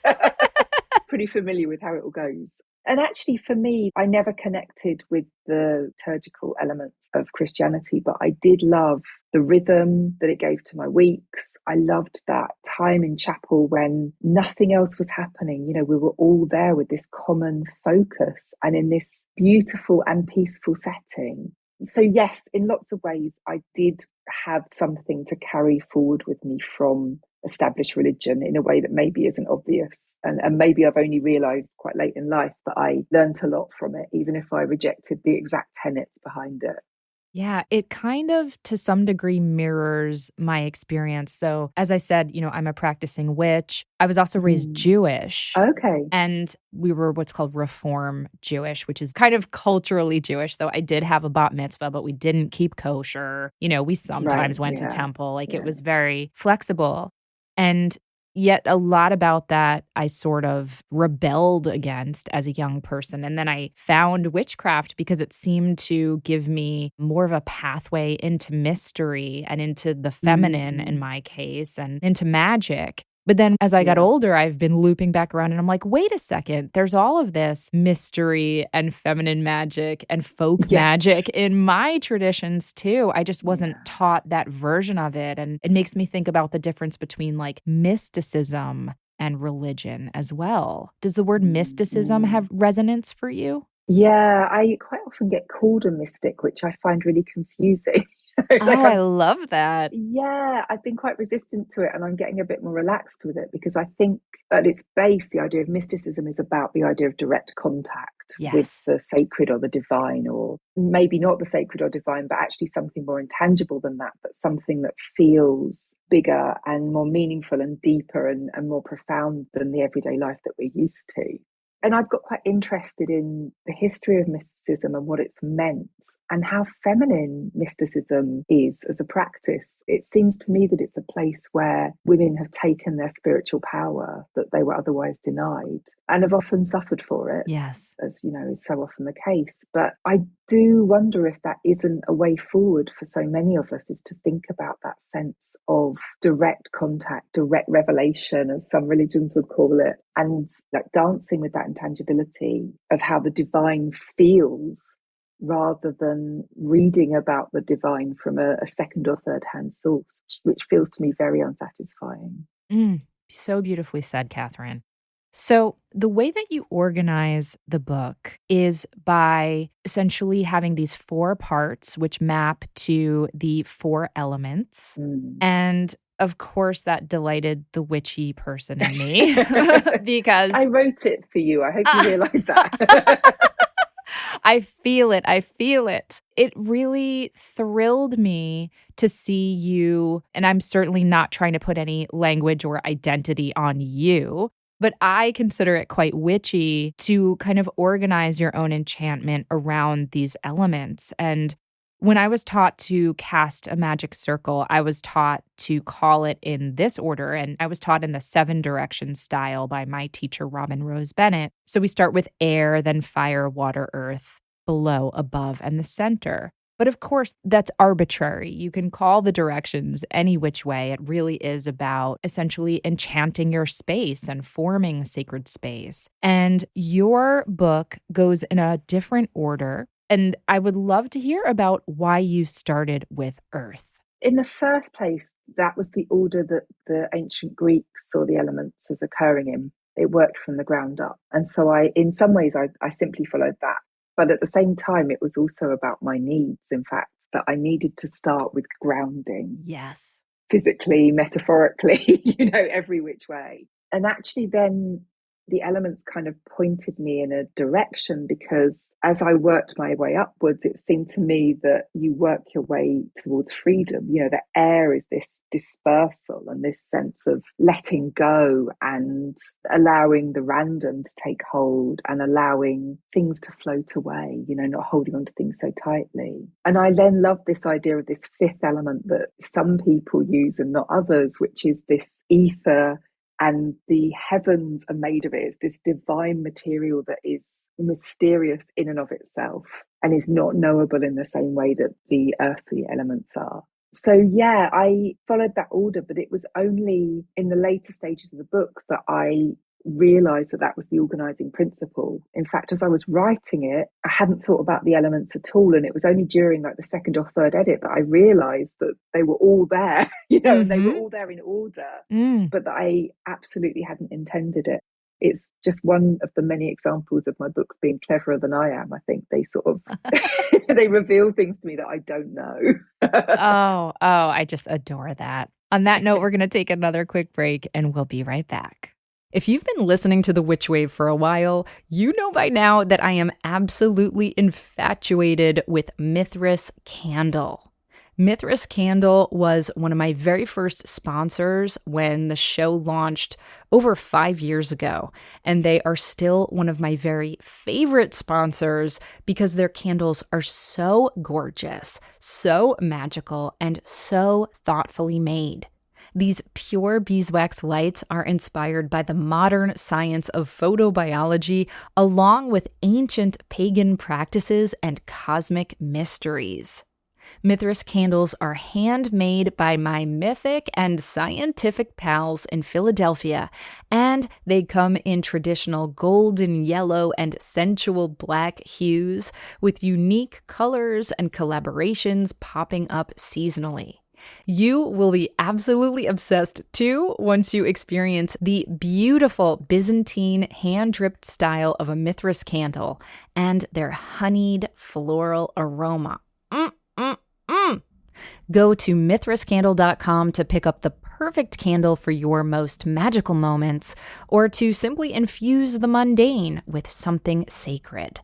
Pretty familiar with how it all goes. And actually, for me, I never connected with the liturgical elements of Christianity, but I did love the rhythm that it gave to my weeks. I loved that time in chapel when nothing else was happening. We were all there with this common focus and in this beautiful and peaceful setting. So yes, in lots of ways, I did have something to carry forward with me from established religion in a way that maybe isn't obvious. And maybe I've only realized quite late in life that I learnt a lot from it, even if I rejected the exact tenets behind it. Yeah, it kind of to some degree mirrors my experience. So, as I said, I'm a practicing witch. I was also raised Mm. Jewish. Okay. And we were what's called Reform Jewish, which is kind of culturally Jewish, though I did have a bat mitzvah, but we didn't keep kosher. We Right. sometimes went to Yeah. temple. Like it Yeah. was very flexible. And yet a lot about that I sort of rebelled against as a young person. And then I found witchcraft because it seemed to give me more of a pathway into mystery and into the feminine in Mm. my case and into magic. But then as I got Yeah. older, I've been looping back around and I'm like, wait a second, there's all of this mystery and feminine magic and folk Yes. magic in my traditions too. I just wasn't Yeah. taught that version of it. And it makes me think about the difference between like mysticism and religion as well. Does the word Mm. mysticism Mm. have resonance for you? Yeah, I quite often get called a mystic, which I find really confusing. Like Oh, I love that. yeah, I've been quite resistant to it and I'm getting a bit more relaxed with it because I think at its base, the idea of mysticism is about the idea of direct contact with Yes. the sacred or the divine, or maybe not the sacred or divine, but actually something more intangible than that, but something that feels bigger and more meaningful and deeper and more profound than the everyday life that we're used to. And I've got quite interested in the history of mysticism and what it's meant and how feminine mysticism is as a practice. It seems to me that it's a place where women have taken their spiritual power that they were otherwise denied and have often suffered for it, Yes. as is so often the case. But I do wonder if that isn't a way forward for so many of us, is to think about that sense of direct contact, direct revelation, as some religions would call it, and like dancing with that intangibility of how the divine feels rather than reading about the divine from a second or third hand source, which feels to me very unsatisfying. So beautifully said, Catherine. So, the way that you organize the book is by essentially having these four parts, which map to the four elements. Mm. And of course, that delighted the witchy person in me because I wrote it for you. I hope you realize that. I feel it. I feel it. It really thrilled me to see you. And I'm certainly not trying to put any language or identity on you, but I consider it quite witchy to kind of organize your own enchantment around these elements. And when I was taught to cast a magic circle, I was taught to call it in this order. And I was taught in the 7 direction style by my teacher, Robin Rose Bennett. So we start with air, then fire, water, earth, below, above, and the center. But of course, that's arbitrary. You can call the directions any which way. It really is about essentially enchanting your space and forming sacred space. And your book goes in a different order. And I would love to hear about why you started with Earth. In the first place, that was the order that the ancient Greeks saw the elements as occurring in. It worked from the ground up. And so in some ways, I simply followed that. But at the same time, it was also about my needs, in fact, that I needed to start with grounding. Yes. Physically, metaphorically, every which way. And actually then the elements kind of pointed me in a direction, because as I worked my way upwards, it seemed to me that you work your way towards freedom. The air is this dispersal and this sense of letting go and allowing the random to take hold and allowing things to float away, not holding on to things so tightly. And I then love this idea of this fifth element that some people use and not others, which is this ether. And the heavens are made of it. It's this divine material that is mysterious in and of itself and is not knowable in the same way that the earthly elements are. So, yeah, I followed that order, but it was only in the later stages of the book that I realized that was the organizing principle. In fact, as I was writing it, I hadn't thought about the elements at all. And it was only during like the second or third edit that I realized that they were all there, and they were all there in order, but that I absolutely hadn't intended it. It's just one of the many examples of my books being cleverer than I am. I think they sort of, they reveal things to me that I don't know. Oh, I just adore that. On that note, we're going to take another quick break and we'll be right back. If you've been listening to The Witch Wave for a while, you know by now that I am absolutely infatuated with Mithras Candle. Mithras Candle was one of my very first sponsors when the show launched over 5 years ago, and they are still one of my very favorite sponsors because their candles are so gorgeous, so magical, and so thoughtfully made. These pure beeswax lights are inspired by the modern science of photobiology, along with ancient pagan practices and cosmic mysteries. Mithras candles are handmade by my mythic and scientific pals in Philadelphia, and they come in traditional golden yellow and sensual black hues with unique colors and collaborations popping up seasonally. You will be absolutely obsessed too once you experience the beautiful Byzantine hand-dripped style of a Mithras candle and their honeyed floral aroma. Go to mithrascandle.com to pick up the perfect candle for your most magical moments, or to simply infuse the mundane with something sacred.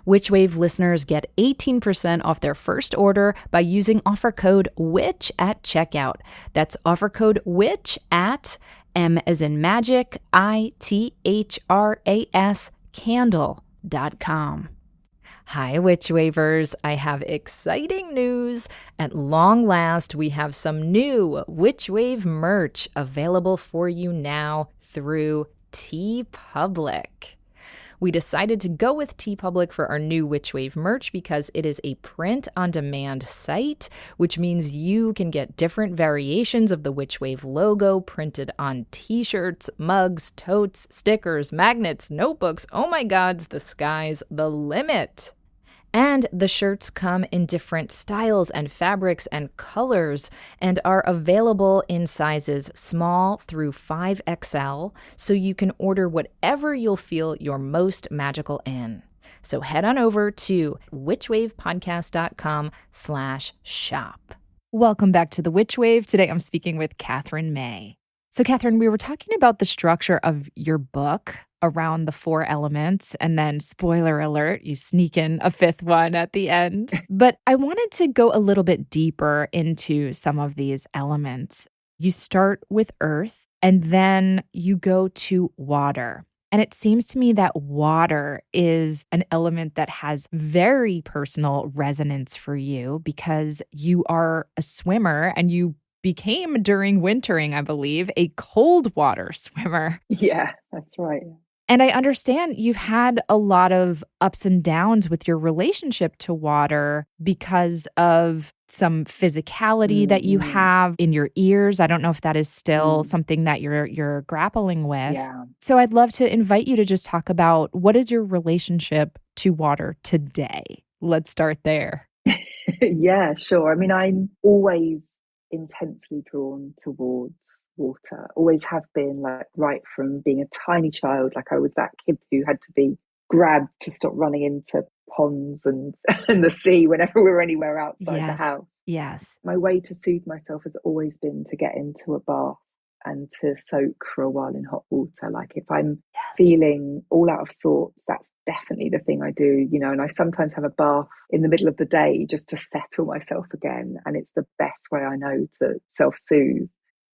Witchwave listeners get 18% off their first order by using offer code WITCH at checkout. That's offer code WITCH at M as in magic, ITHRAS candle.com. Hi, Witch Wavers. I have exciting news. At long last, we have some new Witch Wave merch available for you now through TeePublic. We decided to go with TeePublic for our new Witchwave merch because it is a print-on-demand site, which means you can get different variations of the Witchwave logo printed on t-shirts, mugs, totes, stickers, magnets, notebooks. Oh my gods, the sky's the limit. And the shirts come in different styles and fabrics and colors and are available in sizes small through 5XL, so you can order whatever you'll feel you're most magical in. So head on over to witchwavepodcast.com/shop. Welcome back to the Witch Wave. Today I'm speaking with Katherine May. So Katherine, we were talking about the structure of your book around the 4 elements, and then spoiler alert, you sneak in a 5th one at the end. But I wanted to go a little bit deeper into some of these elements. You start with earth, and then you go to water. And it seems to me that water is an element that has very personal resonance for you because you are a swimmer and you became, during wintering, I believe, a cold water swimmer. Yeah, that's right. And I understand you've had a lot of ups and downs with your relationship to water because of some physicality that you have in your ears. I don't know if that is still something that you're grappling with. Yeah. So I'd love to invite you to just talk about what is your relationship to water today? Let's start there. Yeah, sure. I mean, I'm always intensely drawn towards water, always have been, like right from being a tiny child. Like I was that kid who had to be grabbed to stop running into ponds and, and the sea whenever we were anywhere outside the house. Yes. My way to soothe myself has always been to get into a bath and to soak for a while in hot water. Like if I'm feeling all out of sorts, that's definitely the thing I do, you know. And I sometimes have a bath in the middle of the day just to settle myself again. And it's the best way I know to self-soothe.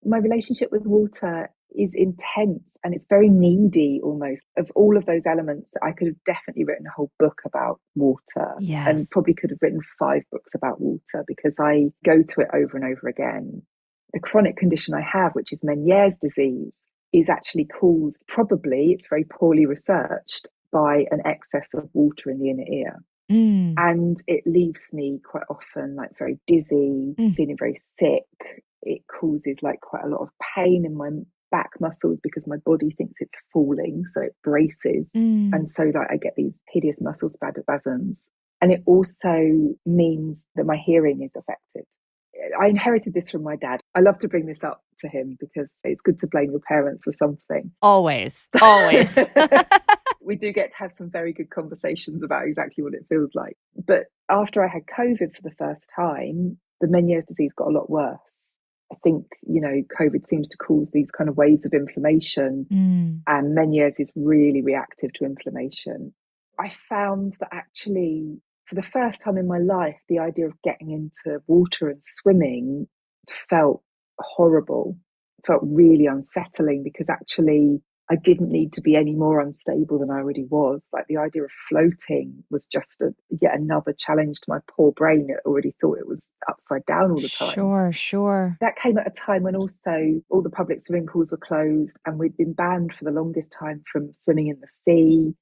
My relationship with water is intense and it's very needy almost. Of all of those elements, I could have definitely written a whole book about water. Yes. And probably could have written 5 books about water because I go to it over and over again. The chronic condition I have, which is Meniere's disease, is actually caused, probably, it's very poorly researched, by an excess of water in the inner ear. And it leaves me quite often like very dizzy, feeling very sick. It causes like quite a lot of pain in my back muscles because my body thinks it's falling, so it braces. And so like I get these hideous muscle spasms. And it also means that my hearing is affected. I inherited this from my dad. I love to bring this up to him because it's good to blame your parents for something. Always. We do get to have some very good conversations about exactly what it feels like. But after I had COVID for the first time, the Meniere's disease got a lot worse. I think, COVID seems to cause these kind of waves of inflammation, and Meniere's is really reactive to inflammation. I found that actually, for the first time in my life, the idea of getting into water and swimming felt horrible, felt really unsettling, because actually I didn't need to be any more unstable than I already was. Like, the idea of floating was just yet another challenge to my poor brain that already thought it was upside down all the time. Sure. That came at a time when also all the public swimming pools were closed, and we'd been banned for the longest time from swimming in the sea.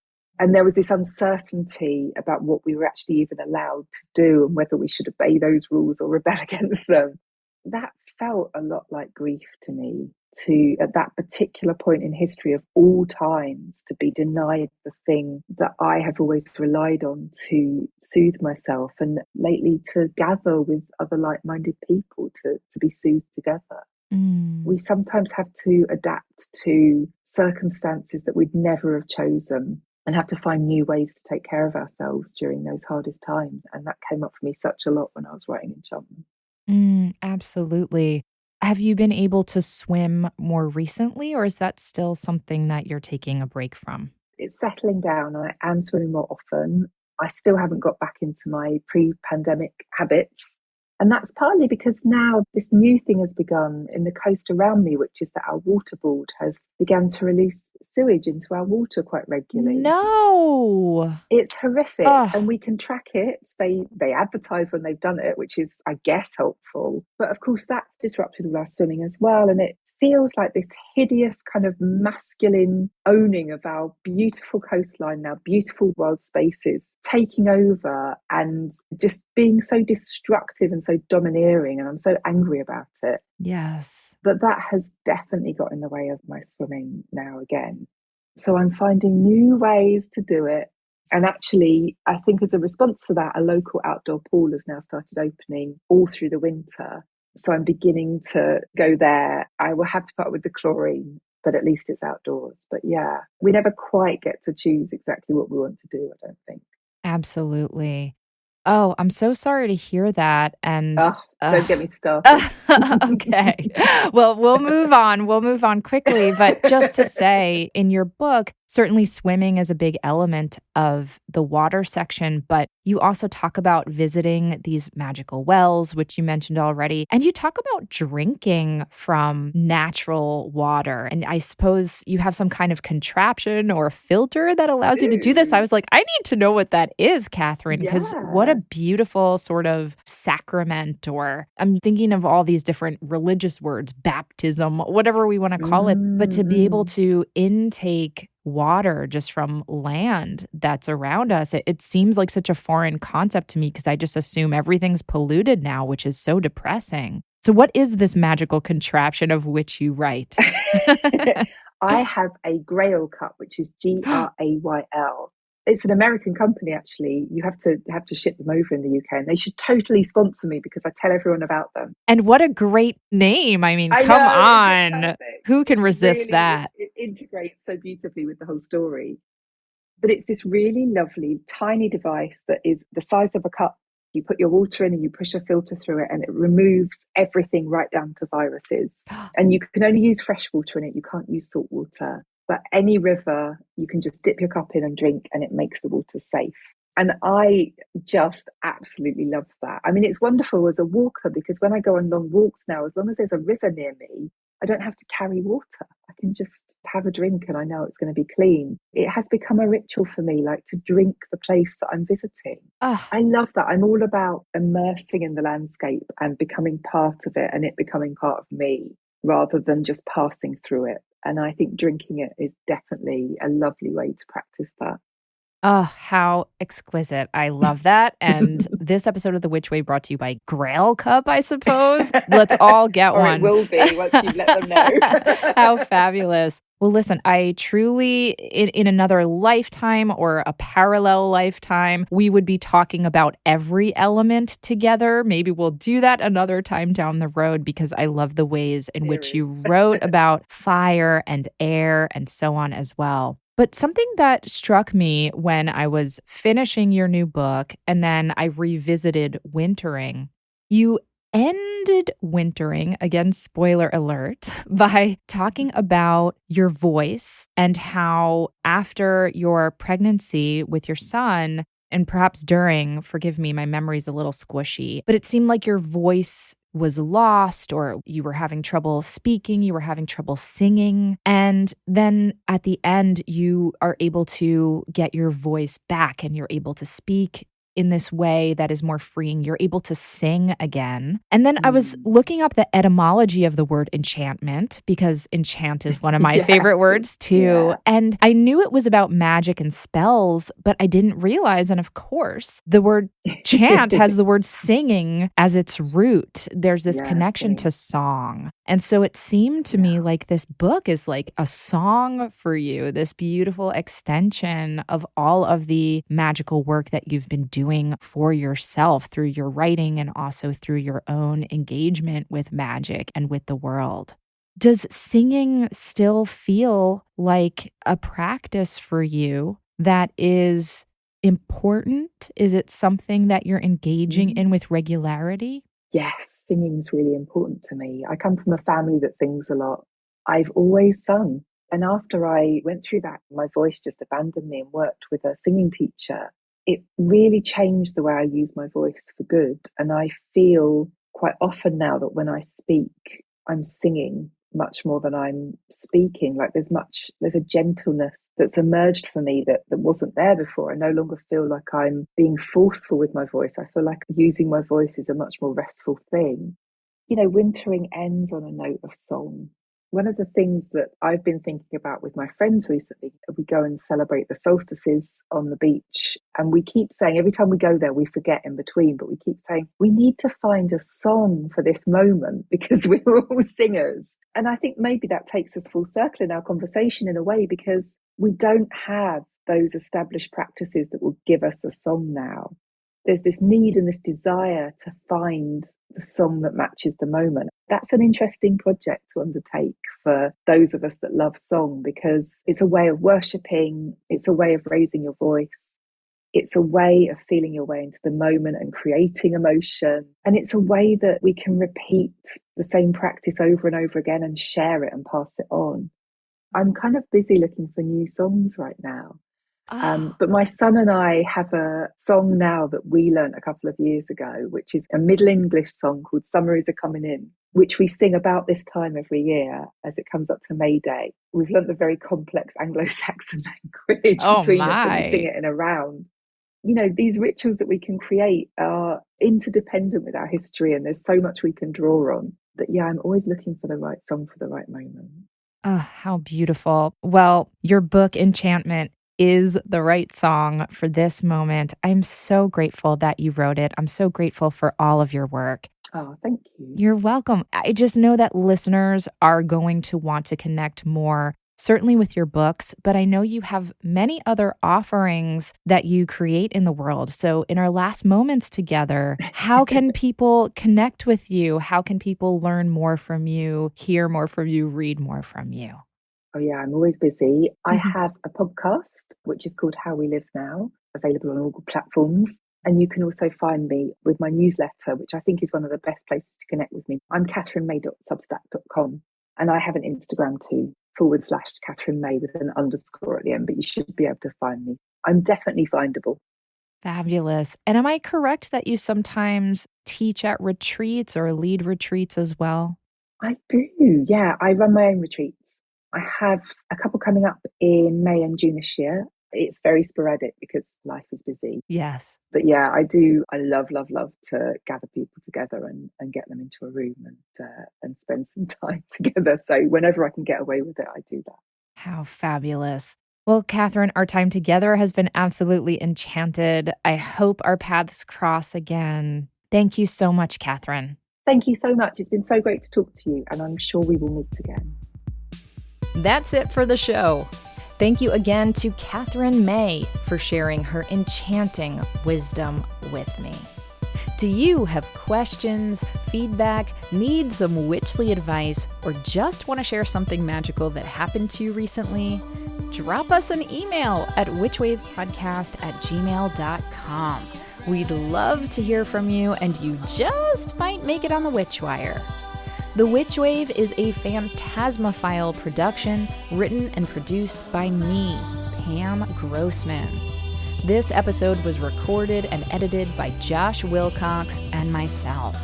And there was this uncertainty about what we were actually even allowed to do and whether we should obey those rules or rebel against them. That felt a lot like grief to me, to, at that particular point in history of all times, to be denied the thing that I have always relied on to soothe myself, and lately to gather with other like-minded people to be soothed together. We sometimes have to adapt to circumstances that we'd never have chosen, and have to find new ways to take care of ourselves during those hardest times. And that came up for me such a lot when I was writing Enchantment. Absolutely. Have you been able to swim more recently, or is that still something that you're taking a break from? It's settling down. I am swimming more often. I still haven't got back into my pre-pandemic habits. And that's partly because now this new thing has begun in the coast around me, which is that our water board has begun to release sewage into our water quite regularly. No. It's horrific, Oh, and we can track it. They advertise when they've done it, which is, I guess, helpful. But of course, that's disrupted all our swimming as well. And it feels like this hideous kind of masculine owning of our beautiful coastline, our beautiful wild spaces, taking over and just being so destructive and so domineering. And I'm so angry about it. yes. But that has definitely got in the way of my swimming now again. So I'm finding new ways to do it. And actually, I think as a response to that, a local outdoor pool has now started opening all through the winter. So I'm beginning to go there. I will have to put up with the chlorine, but at least it's outdoors. But yeah, we never quite get to choose exactly what we want to do, I don't think. Absolutely. Oh, I'm so sorry to hear that. And Oh, don't get me started. okay. Well, we'll move on. We'll move on quickly. But just to say, in your book, certainly swimming is a big element of the water section, but you also talk about visiting these magical wells, which you mentioned already. And you talk about drinking from natural water. And I suppose you have some kind of contraption or filter that allows you to do this. I was like, I need to know what that is, Catherine, because what a Yeah. beautiful sort of sacrament, or I'm thinking of all these different religious words, baptism, whatever we want to call it. But to be able Mm-mm. to intake water just from land that's around us, it seems like such a foreign concept to me, because I just assume everything's polluted now, which is so depressing. So, what is this magical contraption of which you write? I have a Grail cup, which is Grayl. It's an American company, actually. You have to ship them over in the UK, and they should totally sponsor me because I tell everyone about them. And what a great name. I mean, I come know, is it on. perfect? Who can It's resist really, that? it integrates so beautifully with the whole story. But it's this really lovely tiny device that is the size of a cup. You put your water in and you push a filter through it, and it removes everything right down to viruses. And you can only use fresh water in it. You can't use salt water. But any river, you can just dip your cup in and drink, and it makes the water safe. And I just absolutely love that. I mean, it's wonderful as a walker, because when I go on long walks now, as long as there's a river near me, I don't have to carry water. I can just have a drink and I know it's going to be clean. It has become a ritual for me, like to drink the place that I'm visiting. Ah, I love that. I'm all about immersing in the landscape and becoming part of it, and it becoming part of me, rather than just passing through it. And I think drinking it is definitely a lovely way to practice that. oh, how exquisite. I love that. And this episode of The Witch Way brought to you by Grail Cup, I suppose. Let's all get Or it one. will be once you let them How know. fabulous. Well, listen, I truly, in another lifetime or a parallel lifetime, we would be talking about every element together. Maybe we'll do that another time down the road, because I love the ways in which you Serious. wrote about fire and air and so on as well. But something that struck me when I was finishing your new book and then I revisited Wintering, you ended wintering, again, spoiler alert, by talking about your voice and how after your pregnancy with your son, and perhaps during, forgive me, my memory's a little squishy, but it seemed like your voice was lost or you were having trouble speaking, you were having trouble singing. And then at the end, you are able to get your voice back and you're able to speak in this way that is more freeing. You're able to sing again. And then I was looking up the etymology of the word enchantment because enchant is one of my favorite words too. Yeah. And I knew it was about magic and spells, but I didn't realize. And of course, the word chant has the word singing as its root. There's this connection to song. And so it seemed to me like this book is like a song for you, this beautiful extension of all of the magical work that you've been doing for yourself through your writing and also through your own engagement with magic and with the world. Does singing still feel like a practice for you that is important? Is it something that you're engaging in with regularity? Yes, singing's really important to me. I come from a family that sings a lot. I've always sung. And after I went through that, my voice just abandoned me and worked with a singing teacher. It really changed the way I use my voice for good. And I feel quite often now that when I speak, I'm singing much more than I'm speaking. Like there's a gentleness that's emerged for me that wasn't there before. I no longer feel like I'm being forceful with my voice. I feel like using my voice is a much more restful thing. You know, wintering ends on a note of song. One of the things that I've been thinking about with my friends recently, we go and celebrate the solstices on the beach. And we keep saying, every time we go there, we forget in between, but we keep saying, we need to find a song for this moment because we're all singers. And I think maybe that takes us full circle in our conversation in a way, because we don't have those established practices that will give us a song now. There's this need and this desire to find the song that matches the moment. That's an interesting project to undertake for those of us that love song, because it's a way of worshipping, it's a way of raising your voice, it's a way of feeling your way into the moment and creating emotion. And it's a way that we can repeat the same practice over and over again and share it and pass it on. I'm kind of busy looking for new songs right now. But my son and I have a song now that we learnt a couple of years ago, which is a Middle English song called Summer Is A-Comin' In, which we sing about this time every year as it comes up to May Day. We've learnt the very complex Anglo-Saxon language between us, and we sing it in a round. You know, these rituals that we can create are interdependent with our history, and there's so much we can draw on. That, yeah, I'm always looking for the right song for the right moment. Oh, how beautiful. Well, your book, Enchantment, is the right song for this moment. I'm so grateful that you wrote it. I'm so grateful for all of your work. Oh, thank you. You're welcome. I just know that listeners are going to want to connect more, certainly with your books, but I know you have many other offerings that you create in the world. So in our last moments together, how can people connect with you? How can people learn more from you, hear more from you, read more from you? Oh, yeah, I'm always busy. I have a podcast, which is called How We Live Now, available on all platforms. And you can also find me with my newsletter, which I think is one of the best places to connect with me. I'm katherinemay.substack.com. And I have an Instagram too, /Katherine May with an underscore at the end, but you should be able to find me. I'm definitely findable. Fabulous. And am I correct that you sometimes teach at retreats or lead retreats as well? I do, yeah. I run my own retreats. I have a couple coming up in May and June this year. It's very sporadic because life is busy. Yes. But yeah, I do. I love to gather people together and get them into a room and spend some time together. So whenever I can get away with it, I do that. How fabulous. Well, Katherine, our time together has been absolutely enchanted. I hope our paths cross again. Thank you so much, Katherine. Thank you so much. It's been so great to talk to you, and I'm sure we will meet again. That's it for the show. Thank you again to Katherine May for sharing her enchanting wisdom with me. Do you have questions, feedback, need some witchly advice, or just want to share something magical that happened to you recently? Drop us an email at witchwavepodcast@gmail.com. We'd love to hear from you, and you just might make it on the Witch Wire. The Witch Wave is a Phantasmophile production written and produced by me, Pam Grossman. This episode was recorded and edited by Josh Wilcox and myself.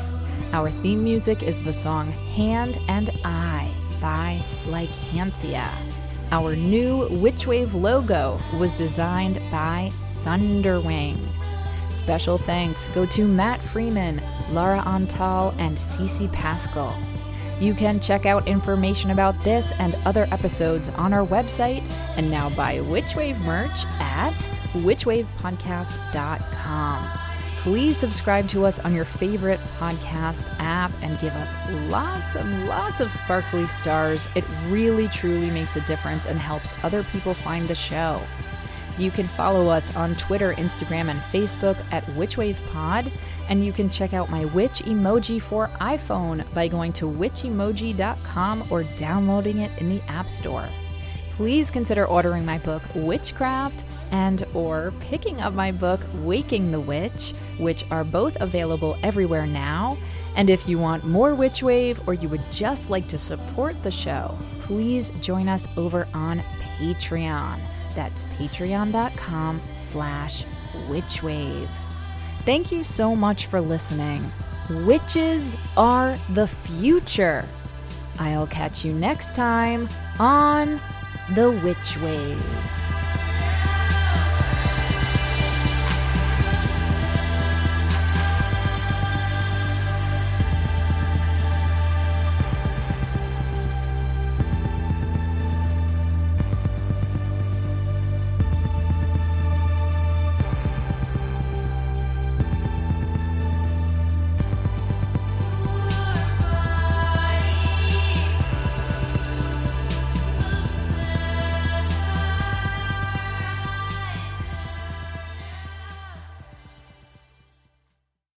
Our theme music is the song Hand and I by Lycanthia. Our new Witchwave logo was designed by Thunderwing. Special thanks go to Matt Freeman, Lara Antal, and Cece Pascal. You can check out information about this and other episodes on our website, and now buy Witchwave merch at witchwavepodcast.com. Please subscribe to us on your favorite podcast app and give us lots and lots of sparkly stars. It really, truly makes a difference and helps other people find the show. You can follow us on Twitter, Instagram, and Facebook at WitchWavePod, and you can check out my witch emoji for iPhone by going to witchemoji.com or downloading it in the App Store. Please consider ordering my book, Witchcraft, and or picking up my book, Waking the Witch, which are both available everywhere now. And if you want more Witchwave or you would just like to support the show, please join us over on Patreon. That's patreon.com/witchwave. Thank you so much for listening. Witches are the future. I'll catch you next time on The Witch Wave.